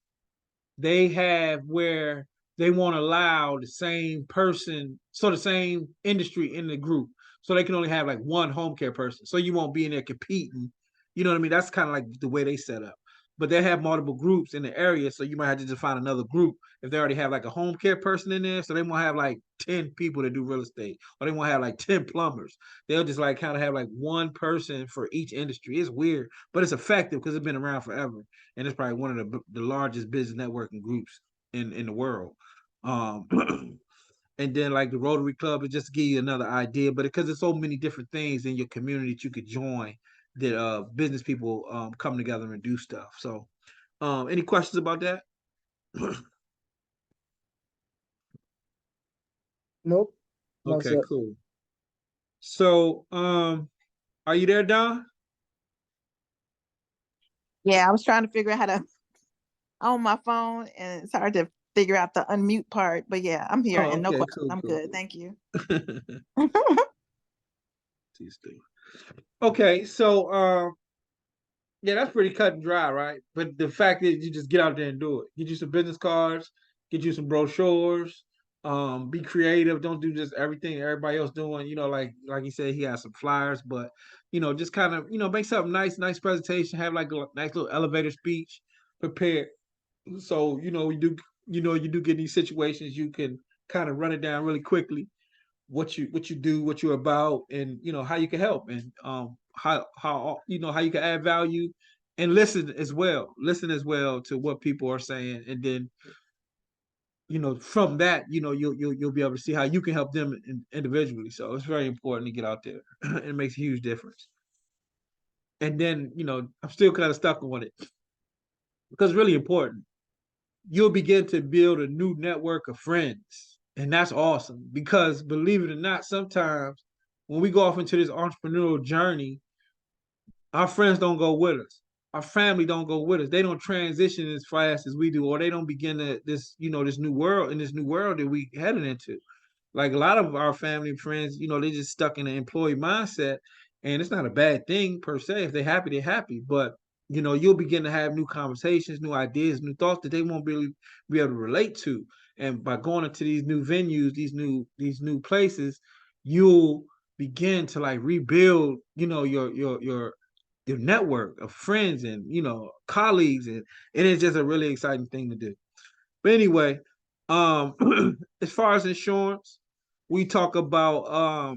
They have where they won't allow the same person, so the same industry in the group. So they can only have like one home care person. So you won't be in there competing. You know what I mean? That's kind of like the way they set up. But they have multiple groups in the area, so you might have to just find another group if they already have like a home care person in there. So they won't have like 10 people that do real estate, or they won't have like 10 plumbers. They'll just like kind of have like one person for each industry. It's weird, but it's effective because it's been around forever, and it's probably one of the largest business networking groups in the world. Um, and then like the Rotary Club, it just give you another idea. But because there's so many different things in your community that you could join, that business people come together and do stuff. So, any questions about that? Nope. That's Okay, it. cool. So, are you there, Don? Yeah, I was trying to figure out how to on my phone, and it's hard to figure out the unmute part. But yeah, I'm here Oh, and no okay, questions. cool, I'm cool. good. Thank you. Okay, so yeah, that's pretty cut and dry, right? But the fact is, you just get out there and do it. Get you some business cards, get you some brochures. Be creative. Don't do just everything everybody else doing. You know, like he said, he has some flyers, but just kind of make something nice presentation. Have like a nice little elevator speech prepared. So you do get in these situations, you can kind of run it down really quickly. What you do, what you're about, and how you can help, and how you can add value, and listen as well. Listen as well to what people are saying, and then from that you'll be able to see how you can help them individually. So it's very important to get out there. It makes a huge difference. And then I'm still kind of stuck on it because it's really important. You'll begin to build a new network of friends. And that's awesome because believe it or not, sometimes when we go off into this entrepreneurial journey, our friends don't go with us. Our family don't go with us. They don't transition as fast as we do, or they don't begin this new world, in this new world that we headed into. Like a lot of our family and friends, they just stuck in an employee mindset, and it's not a bad thing per se. If they're happy, they're happy. But you'll begin to have new conversations, new ideas, new thoughts that they won't really be able to relate to. And by going into these new venues, these new places, you'll begin to like rebuild, your network of friends and colleagues, and it is just a really exciting thing to do. But anyway, as far as insurance, we talk about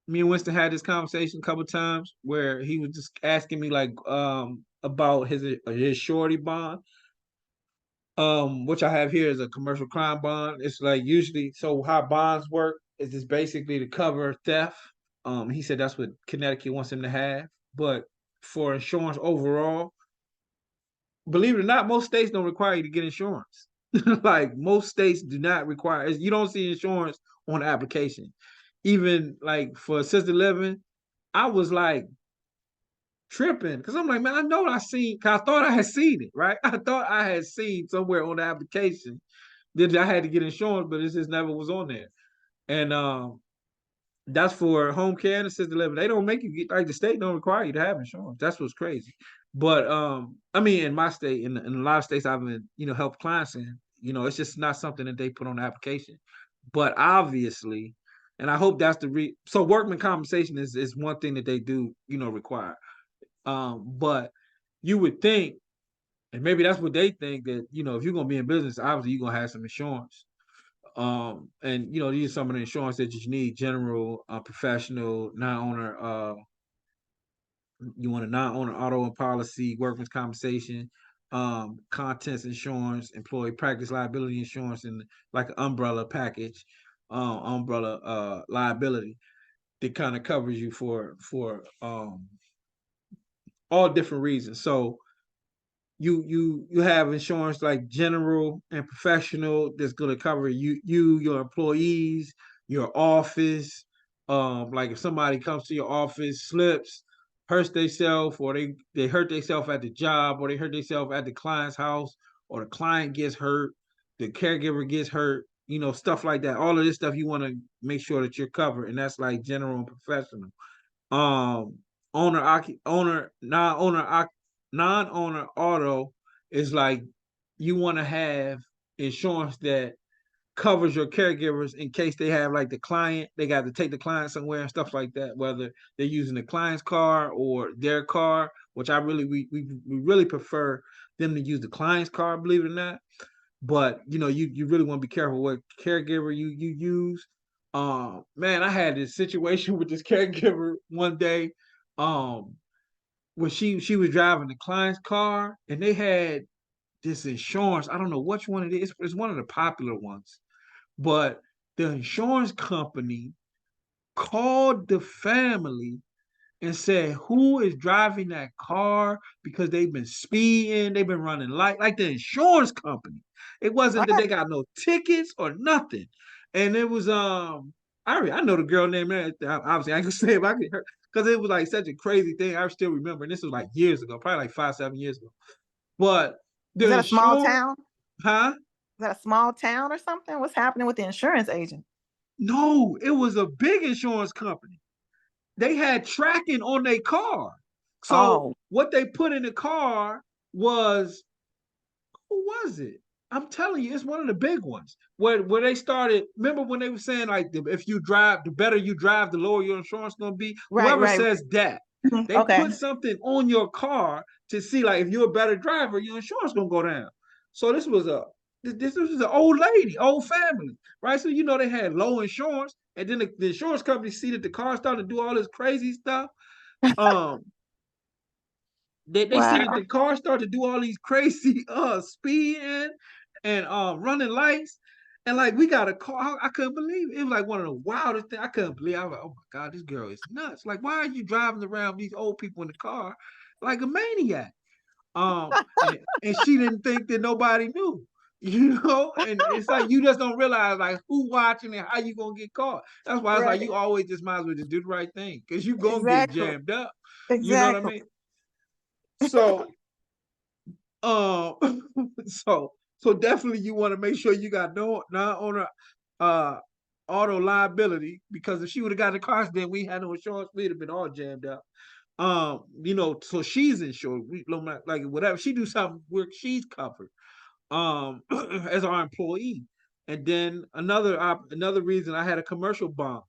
me and Winston had this conversation a couple of times where he was just asking me like about his surety bond, which I have here is a commercial crime bond. It's like usually, so how bonds work is just basically to cover theft. He said that's what Connecticut wants him to have, but for insurance overall, believe it or not, most states don't require you to get insurance. Like most states do not require. You don't see insurance on the application. Even like for assisted living, I was like tripping because I'm like, man, I know I seen. Cause I thought I had seen it, right? I thought I had seen somewhere on the application that I had to get insurance, but it just never was on there. And that's for home care and assisted living. They don't make you get, like, the state don't require you to have insurance. That's what's crazy. But I mean, in my state, in a lot of states I've been, helped clients in, it's just not something that they put on the application. But obviously, and I hope that's so workman compensation is one thing that they do, require. But you would think, and maybe that's what they think, that if you're gonna be in business, obviously you're gonna have some insurance. And these are some of the insurance that you need: general, professional, non-owner. You want a non-owner auto and policy, workman's compensation, contents insurance, employee practice liability insurance, and like an umbrella package, umbrella liability that kind of covers you for all different reasons. So you have insurance like general and professional that's going to cover your employees, your office. Like if somebody comes to your office, slips, hurts themselves, or they hurt themselves at the job, or they hurt themselves at the client's house, or the client gets hurt, the caregiver gets hurt, stuff like that. All of this stuff you want to make sure that you're covered, and that's like general and professional. Um, owner, non-owner auto is like you want to have insurance that covers your caregivers in case they have like the client, they got to take the client somewhere and stuff like that, whether they're using the client's car or their car, which we really prefer them to use the client's car, believe it or not. But you really want to be careful what caregiver you use. Man, I had this situation with this caregiver one day, um, where she was driving the client's car and they had this insurance. I don't know which one it is. It's one of the popular ones, but the insurance company called the family and said who is driving that car because they've been speeding, they've been running like the insurance company. It wasn't What? that they got no tickets or nothing. And it was I know the girl name there. Obviously I can say if I could her because it was like such a crazy thing. I still remember, and this was like years ago, probably like 5, 7 years ago. But Is the that a small insurance, town? huh? Is that a small town or something? What's happening with the insurance agent? No, it was a big insurance company. They had tracking on their car. So Oh, what they put in the car was, who was it? I'm telling you, it's one of the big ones. Where they started. Remember when they were saying like, if you drive, the better you drive, the lower your insurance gonna be. right, Whoever right. says that, Mhm. they Okay. put something on your car to see like if you're a better driver, your insurance gonna go down. So this was an old lady, old family, right? So they had low insurance, and then the insurance company see that the car started to do all this crazy stuff. Um, they see that Wow. the car started to do all these crazy speeding and running lights. And like we got a car, I couldn't believe it. It was like one of the wildest things. I couldn't believe. I was like, oh my God, this girl is nuts. Like, why are you driving around with these old people in the car like a maniac? And she didn't think that nobody knew. And it's like you just don't realize like who watching and how you gonna get caught. That's why it's like Right. you always just might as well just do the right thing because you gonna get Exactly. jammed up. You know what I Exactly. mean? So um, so definitely you want to make sure you got no non-owner uh auto liability because if she would have got the car, then we had no insurance, we'd have been all jammed up. So she's insured. We like whatever she do something where she's covered as our employee. And then another reason I had a commercial bond.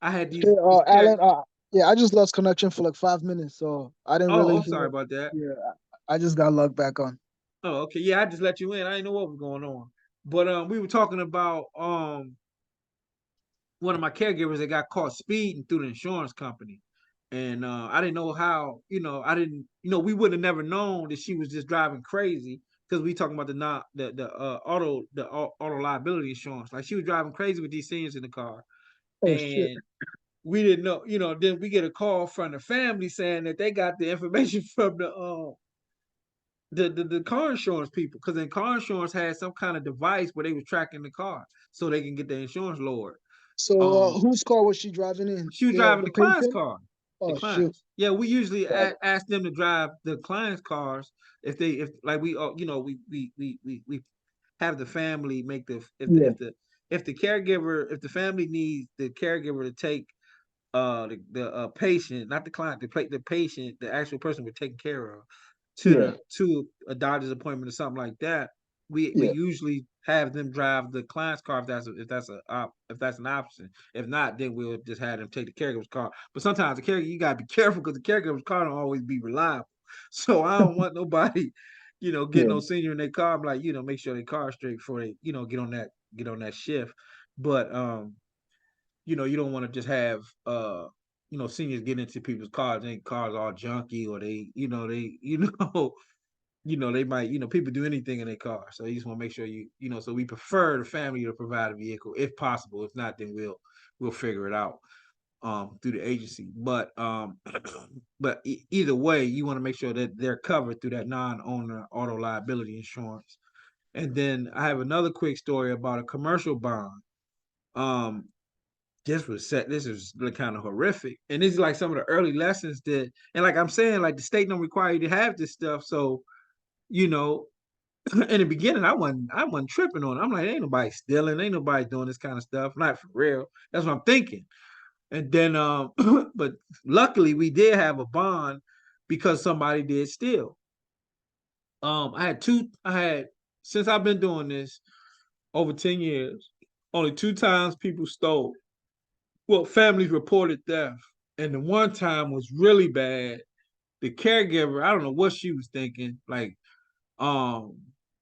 I had Hey, this care. Alan, yeah, I just lost connection for like 5 minutes, so I didn't Oh, really I'm sorry hear. about that. Yeah, I just got logged back on. Oh, okay. Yeah, I just let you in. I didn't know what was going on. But we were talking about one of my caregivers that got caught speeding through the insurance company. And I didn't know how, I didn't, we would have never known that she was just driving crazy because we talking about the not the auto liability insurance. Like she was driving crazy with these seniors in the car. Oh shit. And we didn't know, then we get a call from the family saying that they got the information from the car insurance people because then car insurance had some kind of device where they was tracking the car so they can get the insurance lowered. So, Um, whose car was she driving in? she was driving The the client's patient? car. The Oh shit. clients. Yeah, we usually Oh, ask them to drive the clients' cars if like we we have the family make the yeah, if the caregiver if the family needs the caregiver to take the patient, not the client, the patient, the actual person we're taking care of, yeah, to a doctor's appointment or something like that. We yeah, usually have them drive the client's car if that's an option. If not, then we'll just have them take the caregiver's car. But sometimes the caregiver you gotta be careful because the caregiver's car don't always be reliable. So I don't want nobody, getting yeah, no senior in their car. I'm like, make sure their car straight before they, get on that shift. But you don't want to just have seniors get into people's cars and cars all junky or they they might people do anything in their car, so you just want to make sure so we prefer the family to provide a vehicle if possible. If not, then we'll figure it out through the agency. But either way, you want to make sure that they're covered through that non-owner auto liability insurance. And then I have another quick story about a commercial bond. um this is kind of horrific, and this is like some of the early lessons that, and like I'm saying, like the state don't require you to have this stuff, so you know in the beginning, I wasn't tripping on it. I'm like, ain't nobody stealing, ain't nobody doing this kind of stuff, not for real. That's what I'm thinking. And then, but luckily we did have a bond because somebody did steal. I had since I've been doing this over 10 years, only two times people stole. Well, families reported theft, and the one time was really bad. The caregiver, I don't know what she was thinking, like, um,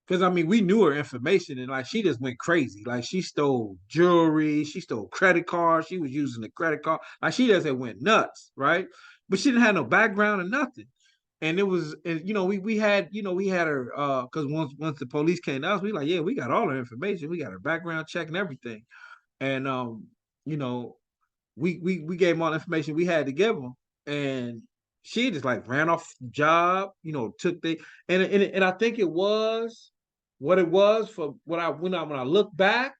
because I mean, we knew her information, and like she just went crazy. Like she stole jewelry, she stole credit cards, she was using the credit card, like she just went nuts, right? But she didn't have no background or nothing. And it was, and, we had her, because once the police came to us, we like, yeah, we got all her information, we got her background check and everything, and you know, we gave them all the information we had to give them, and she just like ran off the job, took the and I think it was what it was for what I when I look back,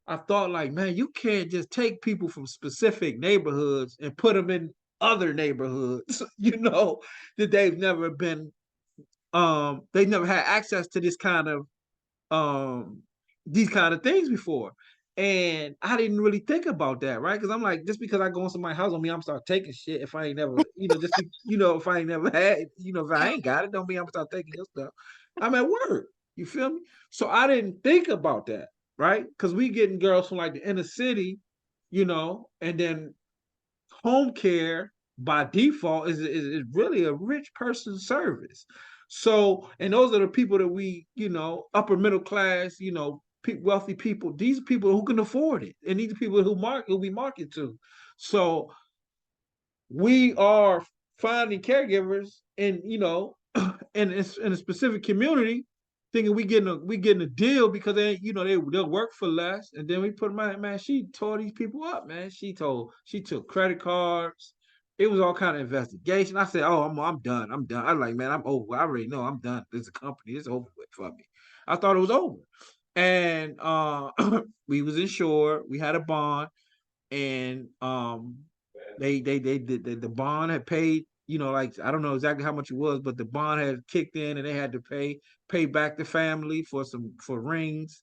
I thought like, man, you can't just take people from specific neighborhoods and put them in other neighborhoods, that they've never had access to this kind of these kind of things before. And I didn't really think about that, right? Because I'm like, just because I go in somebody's house on me, I'm start taking shit if I ain't never, if I ain't never had, if I ain't got it, don't mean I'm start taking your stuff. I'm at work. You feel me? So I didn't think about that, right? Because we getting girls from like the inner city, and then home care by default is really a rich person's service. So, and those are the people that we, upper middle class, wealthy people. These are people who can afford it, and these are people who we market to. So we are finding caregivers, and in a specific community, thinking we getting a deal because they'll work for less, and then we put them out. Man, she tore these people up, man. She took credit cards. It was all kind of investigation. I said, oh, I'm done. I'm done. I was like, man, I'm over. I already know I'm done. This is a company. It's over with for me. I thought it was over, and we was insured. We had a bond, and they did the bond had paid, like I don't know exactly how much it was, but the bond had kicked in, and they had to pay back the family for rings.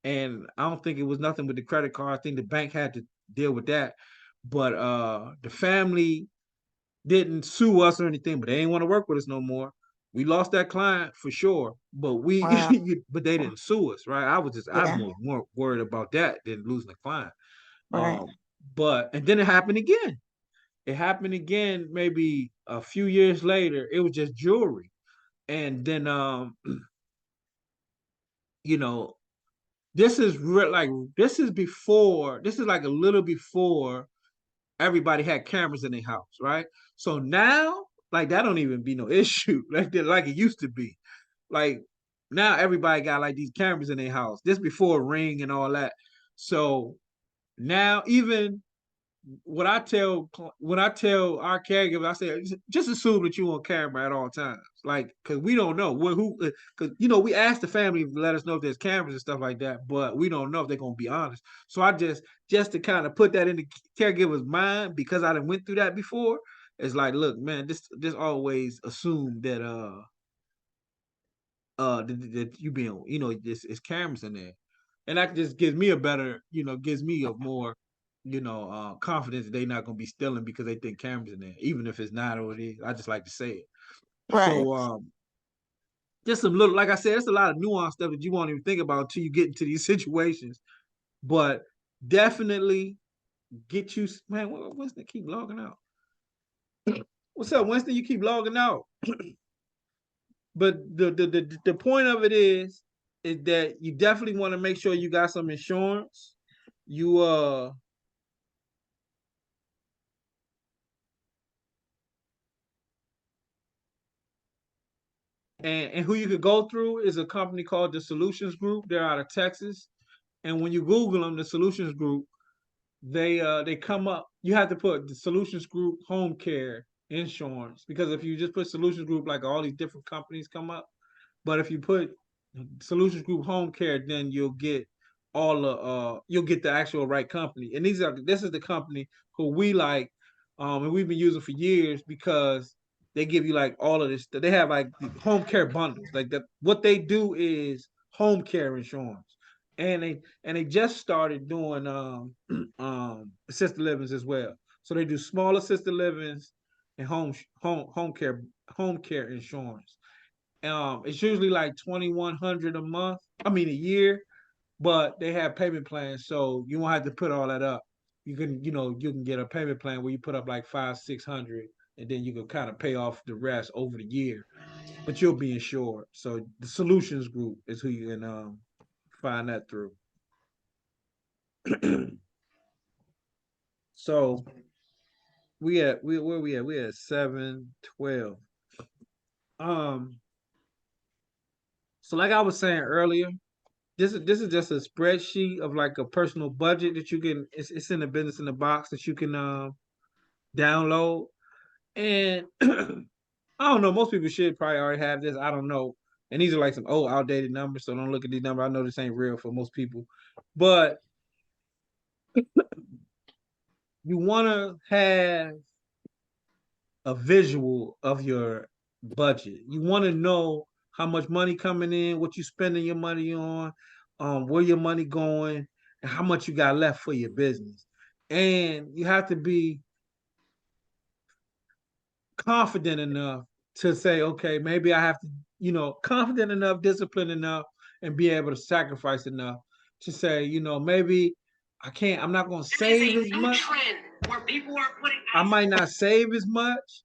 And I don't think it was nothing with the credit card. I think the bank had to deal with that. But the family didn't sue us or anything, but they didn't want to work with us no more. We lost that client for sure, but Wow. but they didn't sue us, right? I'm Yeah. more worried about that than losing the client. Right. But and then it happened again. It happened again maybe a few years later. It was just jewelry. And then you know, this is like a little before everybody had cameras in their house, right? So now, like that don't even be no issue like it used to be. Like now everybody got like these cameras in their house. This before Ring and all that. So now even when I tell our caregivers, I say just assume that you on camera at all times, like because we don't know because we ask the family to let us know if there's cameras and stuff like that, but we don't know if they're gonna be honest. So I just to kind of put that in the caregiver's mind because I done went through that before. It's like, look, man, this always assume that you being this is cameras in there, and that just gives me a better gives me a more confidence that they're not gonna be stealing because they think cameras in there, even if it's not what it is. I just like to say it. Right. So just some little, like I said, it's a lot of nuanced stuff that you won't even think about until you get into these situations. But definitely get you, man. Winston keep logging out. What's up, Winston? You keep logging out. But the point of it is that you definitely want to make sure you got some insurance. You and who you could go through is a company called the Solutions Group. They're out of Texas. And when you Google them, the Solutions Group, they come up. You have to put the Solutions Group Home Care Insurance, because if you just put Solutions Group, like all these different companies come up. But if you put Solutions Group Home Care, then you'll get the actual right company. And this is the company who we like, and we've been using for years because they give you like all of this. They have like the home care bundles. Like that, what they do is home care insurance, and they just started doing assisted livings as well. So they do small assisted livings and home care insurance. It's usually like 2,100 a month. I mean a year, but they have payment plans, so you won't have to put all that up. You can get a payment plan where you put up like 500, 600, and then you can kind of pay off the rest over the year. But you'll be insured. So the solutions group is who you can find that through. So where we at? We at 7:12. Um, so like I was saying earlier, this is just a spreadsheet of like a personal budget that you can. It's in the business in the box that you can download. And I don't know. Most people should probably already have this. I don't know. And these are like some old, outdated numbers, so don't look at these numbers. I know this ain't real for most people, but you want to have a visual of your budget. You want to know how much money coming in, what you spending your money on, where your money going, and how much you got left for your business. And you have to be confident enough to say, okay, maybe I have to, confident enough, disciplined enough, and be able to sacrifice enough to say, maybe I'm not going to save as much. Where people are putting I might not save as much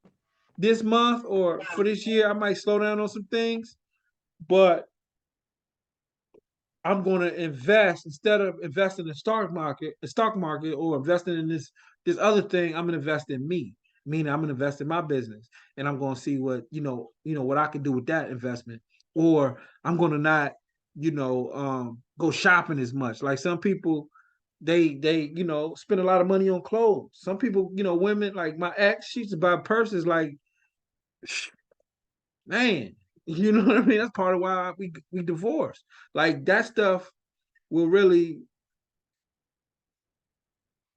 this month or for this year. I might slow down on some things, but I'm going to invest instead of investing in the stock market, or investing in this other thing. I'm going to invest in me. Meaning, I'm going to invest in my business, and I'm going to see what what I can do with that investment. Or I'm going to not, go shopping as much. Like some people, they spend a lot of money on clothes. Some people, women like my ex, she used to buy purses like, man, you know what I mean? That's part of why we divorced. Like that stuff will really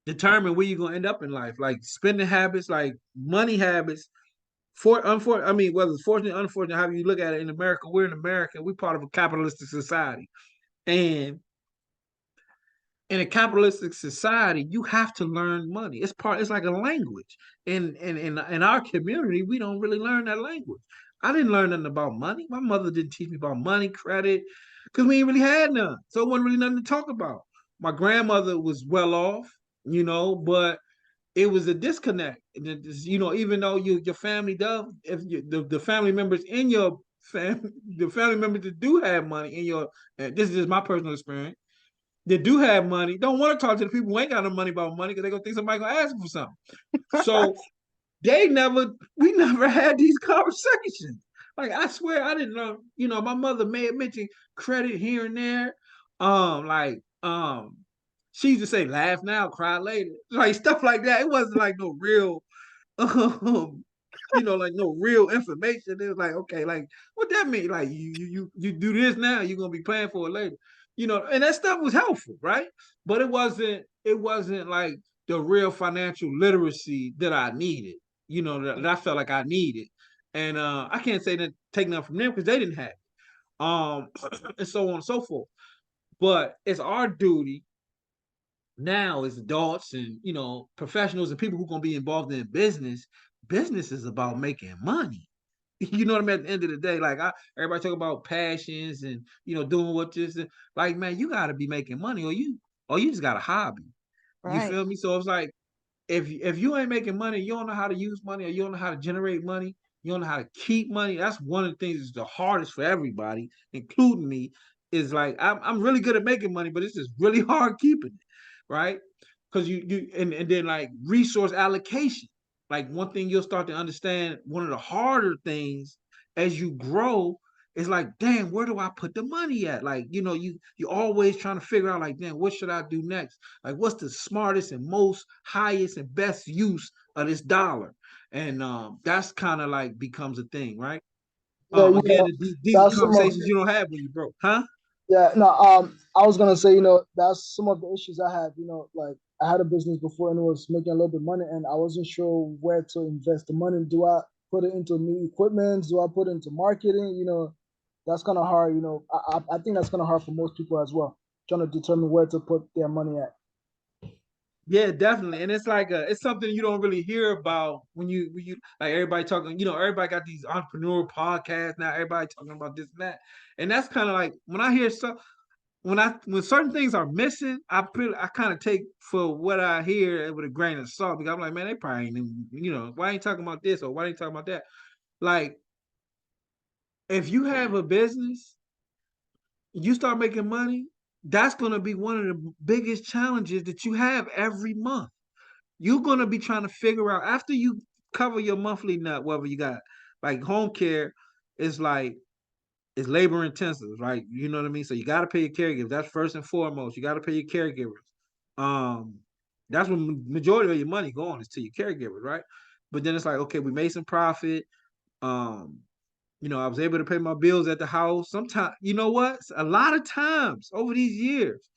determine where you're gonna end up in life. Like spending habits, like money habits. I mean, whether it's fortunate, unfortunate, however you look at it. In America, we're in America. We're part of a capitalistic society, and in a capitalistic society, you have to learn money. It's like a language. In our community, we don't really learn that language. I didn't learn nothing about money. My mother didn't teach me about money, credit, because we ain't really had none. So it wasn't really nothing to talk about. My grandmother was well off, but it was a disconnect. Even though your family does, if the family members in your family, the family members that do have money in your, and this is just my personal experience, that do have money don't want to talk to the people who ain't got no money about money because they're gonna think somebody gonna ask them for something. So we never had these conversations. Like I swear I didn't know, my mother may have mentioned credit here and there. Like she used to say laugh now, cry later. Like stuff like that. It wasn't like no real like no real information. It was like, okay, like what that mean? Like you do this now, you're gonna be paying for it later. And that stuff was helpful, right? But it wasn't like the real financial literacy that I needed, that I felt like I needed. And I can't say that take nothing from them because they didn't have it. And so on and so forth. But it's our duty now as adults and professionals and people who are going to be involved in business is about making money. You know what I mean? At the end of the day, like everybody talk about passions and doing what this like, man, you got to be making money, or you just got a hobby. You Right. feel me? So it's like if you ain't making money, you don't know how to use money, or you don't know how to generate money, you don't know how to keep money. That's one of the things that's the hardest for everybody, including me. Is like I'm really good at making money, but it's just really hard keeping it, right? Because and then like resource allocation. Like one thing you'll start to understand, one of the harder things as you grow is like, damn, where do I put the money at? Like, you always trying to figure out like, damn, what should I do next? Like, what's the smartest and most highest and best use of this dollar? And that's kind of like becomes a thing, right? Yeah, Again, these are that's some of conversations you don't have when you broke, huh? yeah, no, I was gonna say, that's some of the issues I had, like I had a business before and it was making a little bit of money and I wasn't sure where to invest the money. put it into new equipment? Do I put it into marketing? You know, that's kind of hard. You know, I think that's kind of hard for most people as well, trying to determine where to put their money at. Yeah, definitely. And it's like it's something you don't really hear about when you like everybody talking, everybody got these entrepreneur podcasts now, everybody talking about this and that. And that's kind of like when I hear stuff when certain things are missing, I kind of take for what I hear with a grain of salt because I'm like, man, they probably ain't even, why ain't talking about this or why ain't talking about that? Like, if you have a business, you start making money, that's gonna be one of the biggest challenges that you have every month. You're gonna be trying to figure out after you cover your monthly nut, whether you got like home care is like it's labor intensive, right? You know what I mean? So you gotta pay your caregivers. That's first and foremost. You gotta pay your caregivers. Um, that's when majority of your money going is to your caregivers, right? But then it's like, okay, we made some profit. Um, I was able to pay my bills at the house. Sometimes, you know what? A lot of times over these years,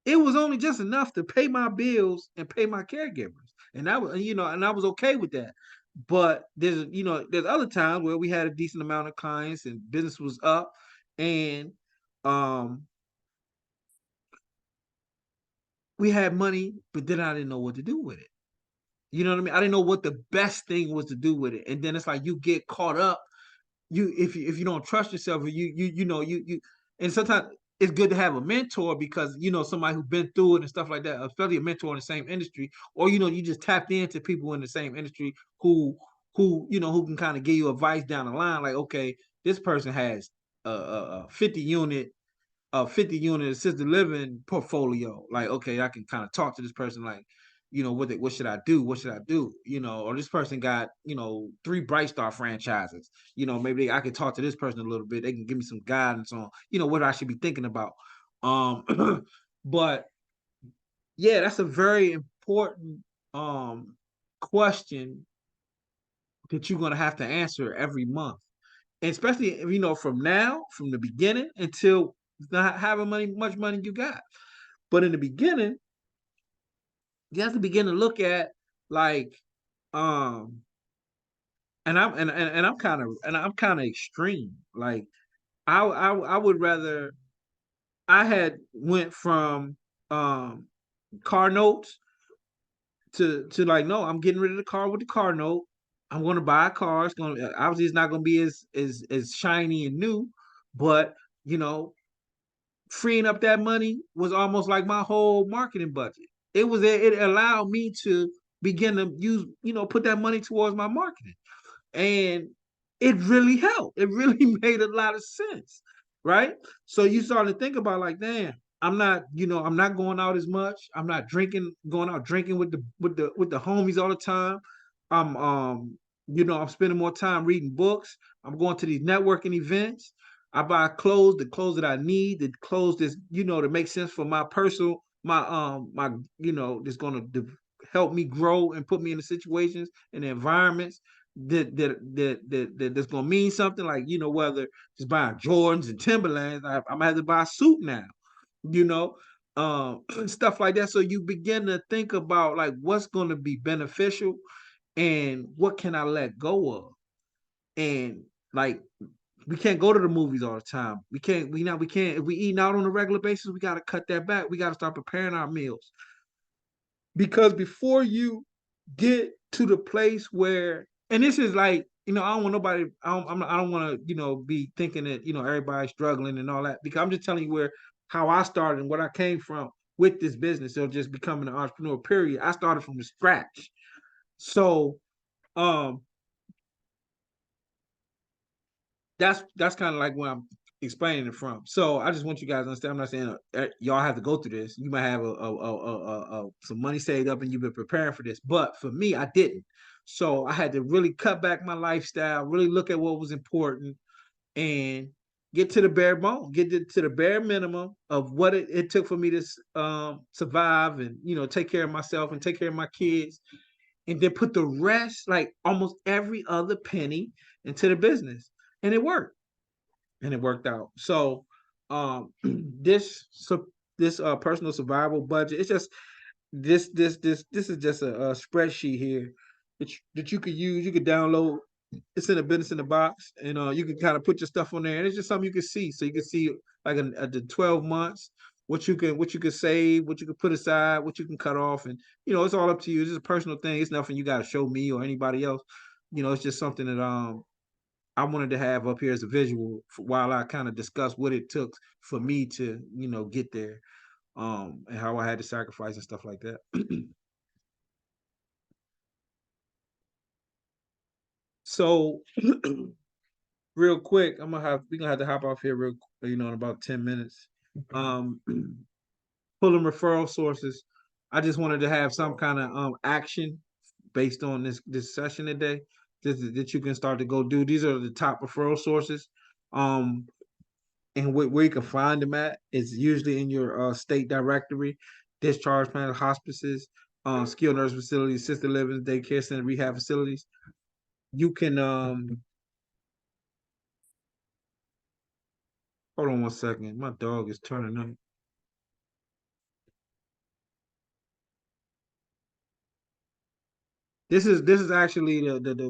it was only just enough to pay my bills and pay my caregivers. And that was, and I was okay with that. But there's other times where we had a decent amount of clients and business was up and um we had money, but then I didn't know what to do with it. You know what I mean? I didn't know what the best thing was to do with it. And then it's like you get caught up if you don't trust yourself or you and sometimes it's good to have a mentor because somebody who's been through it and stuff like that, especially a mentor in the same industry, or you just tapped into people in the same industry who can kind of give you advice down the line, like, okay, this person has a 50 unit assisted living portfolio. Like, okay, I can kind of talk to this person, like, what should I do? What should I do? Or this person got, 3 Bright Star franchises. Maybe I could talk to this person a little bit. They can give me some guidance on, what I should be thinking about. But yeah, that's a very important question that you're gonna have to answer every month. And especially from now, from the beginning until not having much money you got. But in the beginning, you have to begin to look at like um and I'm kind of extreme. Like I would rather I had went from car notes to like, no, I'm getting rid of the car with the car note. I'm going to buy a car. It's going to obviously it's not going to be as shiny and new, but you know freeing up that money was almost like my whole marketing budget. It allowed me to begin to use, put that money towards my marketing. And it really helped. It really made a lot of sense. Right. So you start to think about like, damn, I'm not going out as much. I'm not going out drinking with the homies all the time. I'm I'm spending more time reading books. I'm going to these networking events. I buy the clothes that I need, the clothes that's, to make sense for my personal, my that's gonna help me grow and put me in the situations and the environments that's gonna mean something, like, whether just buying Jordans and Timberlands, I'm gonna have to buy a suit now, you know, stuff like that. So you begin to think about like what's gonna be beneficial and what can I let go of. And like we can't go to the movies all the time. We can't if we eating out on a regular basis, we gotta cut that back. We gotta start preparing our meals. Because before you get to the place where, and this is like, I don't want nobody, I don't want to, be thinking that, everybody's struggling and all that, because I'm just telling you how I started and what I came from with this business of just becoming an entrepreneur, period. I started from the scratch. So, um, that's kind of like where I'm explaining it from. So I just want you guys to understand. I'm not saying y'all have to go through this. You might have some money saved up and you've been preparing for this, but for me, I didn't. So I had to really cut back my lifestyle, really look at what was important, and get to the bare bone, to the bare minimum of what it took for me to survive and take care of myself and take care of my kids, and then put the rest, like almost every other penny, into the business, and it worked. And it worked out. So this personal survival budget, it's just this is just a spreadsheet here that you could use. You could download It's in a business in the box, and you can kind of put your stuff on there, and it's just something you can see. So you can see like the 12 months, what you can save, what you can put aside, what you can cut off, and it's all up to you. It's just a personal thing. It's nothing you got to show me or anybody else. It's just something that I wanted to have up here as a visual while I kind of discuss what it took for me to get there, and how I had to sacrifice and stuff like that. So real quick, we're gonna have to hop off here in about 10 minutes. Pulling referral sources. I just wanted to have some kind of action based on this session today that you can start to go do. These are the top referral sources. And where you can find them at is usually in your state directory, discharge plan, hospices, skilled nursing facilities, assisted living, daycare center, rehab facilities. You can hold on one second. My dog is turning up. This is actually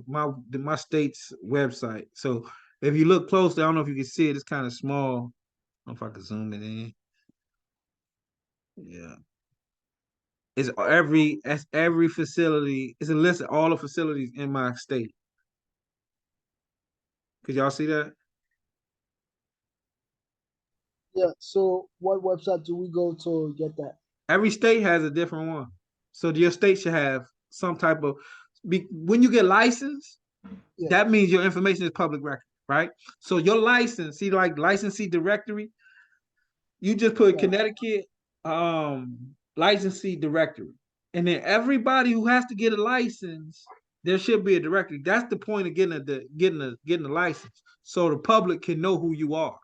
my state's website. So if you look closely, I don't know if you can see it. It's kind of small. I don't know if I can zoom it in. Yeah, it's every facility. It's a list of all the facilities in my state. Could y'all see that? Yeah. So what website do we go to get that? Every state has a different one. So your state should have some type of when you get licensed, Yeah. that means your information is public record, right? So your license, see like licensee directory, you just put Connecticut licensee directory. And then everybody who has to get a license, there should be a directory. That's the point of getting a license. So the public can know who you are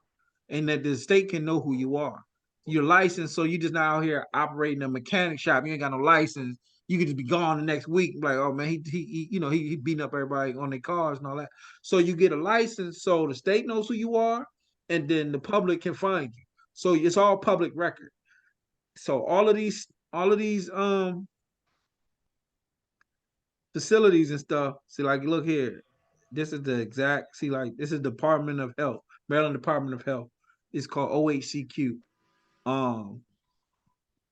and that the state can know who you are. You're licensed, so you just not out here operating a mechanic shop. You ain't got no license. You could just be gone the next week. Like, oh man, he beating up everybody on their cars and all that. So you get a license, so the state knows who you are, and then the public can find you. So it's all public record. So all of these facilities and stuff. See, like, look here. This is the exact. See, like, this is Department of Health, Maryland Department of Health. It's called OHCQ.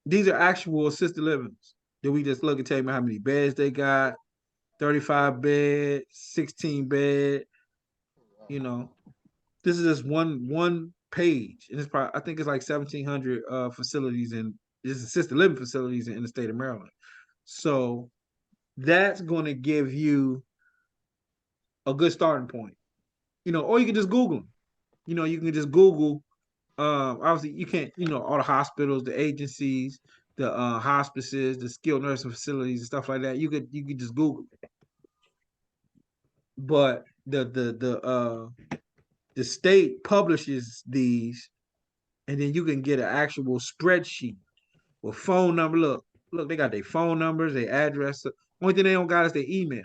These are actual assisted livings. Did we just look and tell me how many beds they got? 35 bed, 16 bed. This is just one page, and it's probably I think it's like 1,700 facilities and just assisted living facilities in the state of Maryland. So that's going to give you a good starting point. Or you can just Google them. You can just Google. Obviously, you can't. All the hospitals, the agencies, the hospices, the skilled nursing facilities, and stuff like that. You could just Google it. But the state publishes these, and then you can get an actual spreadsheet with phone number. Look, they got their phone numbers, their address. Only thing they don't got is their email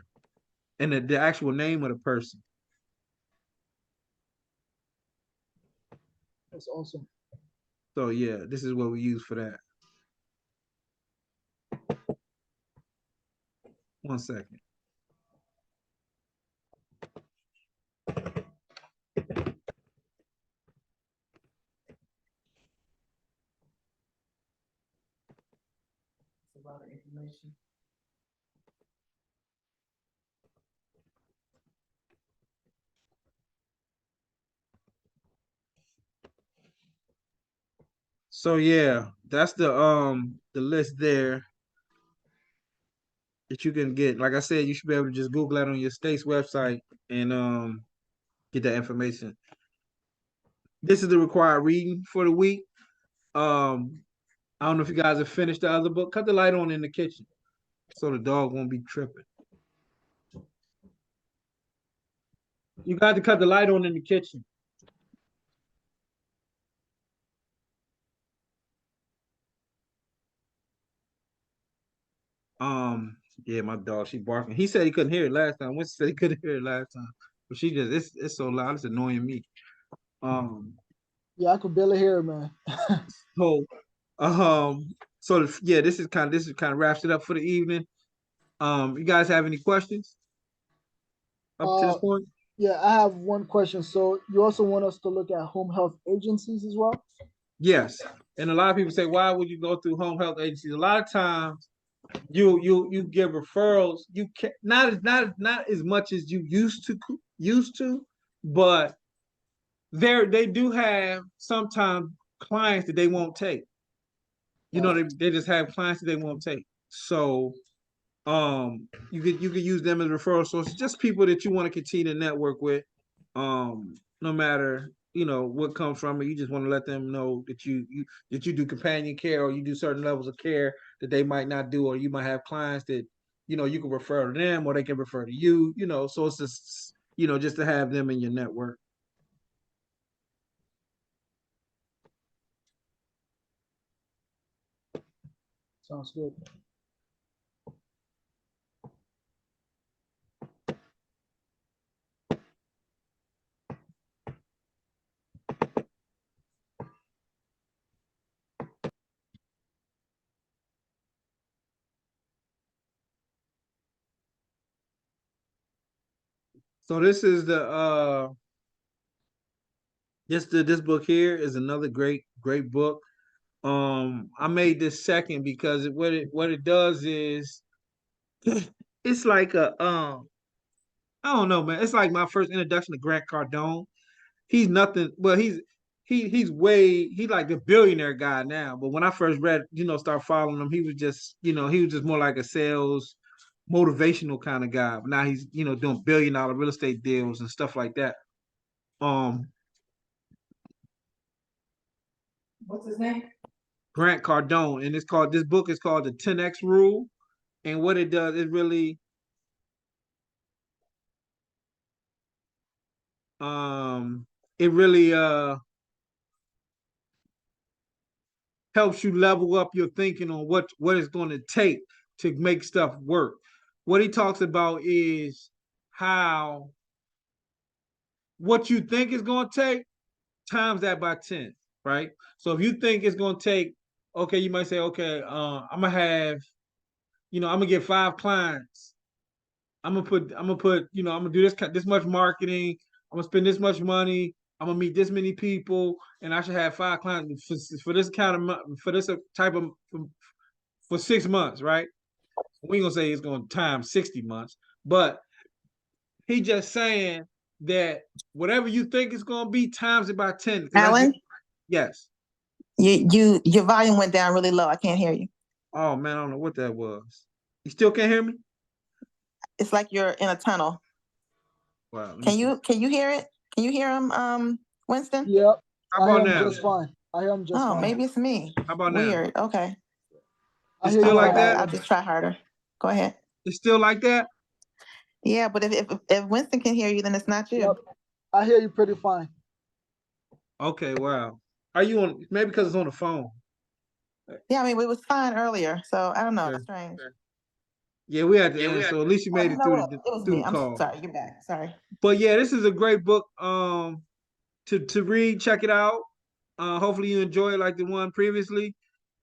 and the actual name of the person. That's awesome. So yeah, this is what we use for that. One second. A lot of information. So yeah, that's the list there that you can get. Like I said, you should be able to just Google that on your state's website and get that information. This is the required reading for the week. I don't know if you guys have finished the other book. Cut the light on in the kitchen so the dog won't be tripping. You got to cut the light on in the kitchen. Yeah, my dog, she barking. He said he couldn't hear it last time. Winston said he couldn't hear it last time. But she just it's so loud, it's annoying me. Yeah, I could barely hear it, man. So yeah, this is kind of wraps it up for the evening. You guys have any questions? up to this point? Yeah, I have one question. So you also want us to look at home health agencies as well? Yes. And a lot of people say, why would you go through home health agencies? A lot of times you give referrals. You can not as much as you used to, but they do have sometimes clients that they won't take. They just have clients that they won't take. So you could use them as referral sources, just people that you want to continue to network with. No matter what comes from it, you just want to let them know that you do companion care, or you do certain levels of care that they might not do, or you might have clients that you can refer to them, or they can refer to you. So it's just just to have them in your network. Sounds good. So this is this book here is another great book. I made this second because what it does is it's like I don't know, man. It's like my first introduction to Grant Cardone. He's nothing, well, he's like the billionaire guy now. But when I first start following him, he was just more like a sales motivational kind of guy. But now he's doing billion-dollar real estate deals and stuff like that. Um, What's his name? Grant Cardone, and this book is called The 10X Rule. And what it does is really it really helps you level up your thinking on what it's going to take to make stuff work. What he talks about is how what you think is going to take times that by 10, right? So if you think it's going to take, okay, you might say, okay, I'm gonna have, I'm gonna get 5 clients. I'm gonna do this much marketing. I'm gonna spend this much money. I'm gonna meet this many people, and I should have 5 clients for this kind of for this type of for 6 months, right? We ain't gonna say it's gonna time 60 months, but he just saying that whatever you think it's gonna be, times it by 10. Alan, Yes. your volume went down really low. I can't hear you. Oh man, I don't know what that was. You still can't hear me? It's like you're in a tunnel. Wow. Can you hear it? Can you hear him, Winston? Yep. How I hear about him now? just fine. I hear him just Oh, fine. maybe it's me. How about now? Weird. Okay. I It's hear still you like fine. that? I'll just try harder. Go ahead. It's still like that? Yeah, but if Winston can hear you, then it's not you. Yep. I hear you pretty fine. Okay, wow. Are you on maybe because it's on the phone? Yeah, I mean, it was fine earlier, so I don't know. Okay. It's strange. Yeah, we had to end, so at least you Oh, made you it know through what? the It was through me. the I'm call. sorry. You're back. Sorry. But yeah, this is a great book to read. Check it out. Hopefully you enjoy it like the one previously.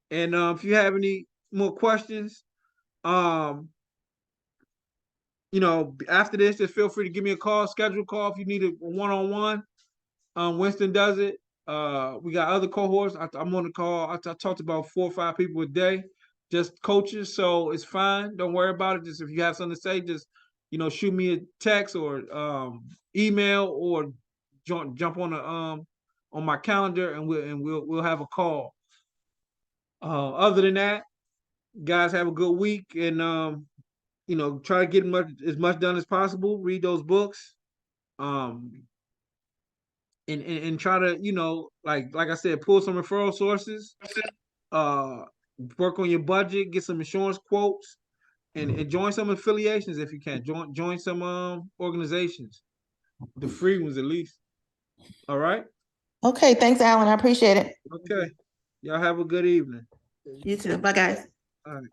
And if you have any more questions, um, after this, just feel free to give me a call, schedule a call if you need a one-on-one. Winston does it. We got other cohorts. I'm on the call. I talked to about 4 or 5 people a day, just coaches. So it's fine. Don't worry about it. Just if you have something to say, just shoot me a text or email, or jump on my calendar, and we'll have a call. Other than that, guys, have a good week, and try to get as much done as possible. Read those books. Um, and try to like I said, pull some referral sources, uh work on your budget, get some insurance quotes, and join some affiliations if you can. Join some organizations, the free ones at least. All right. Okay. Thanks, Alan. I appreciate it. Okay, y'all have a good evening. You too. Bye, guys. All right.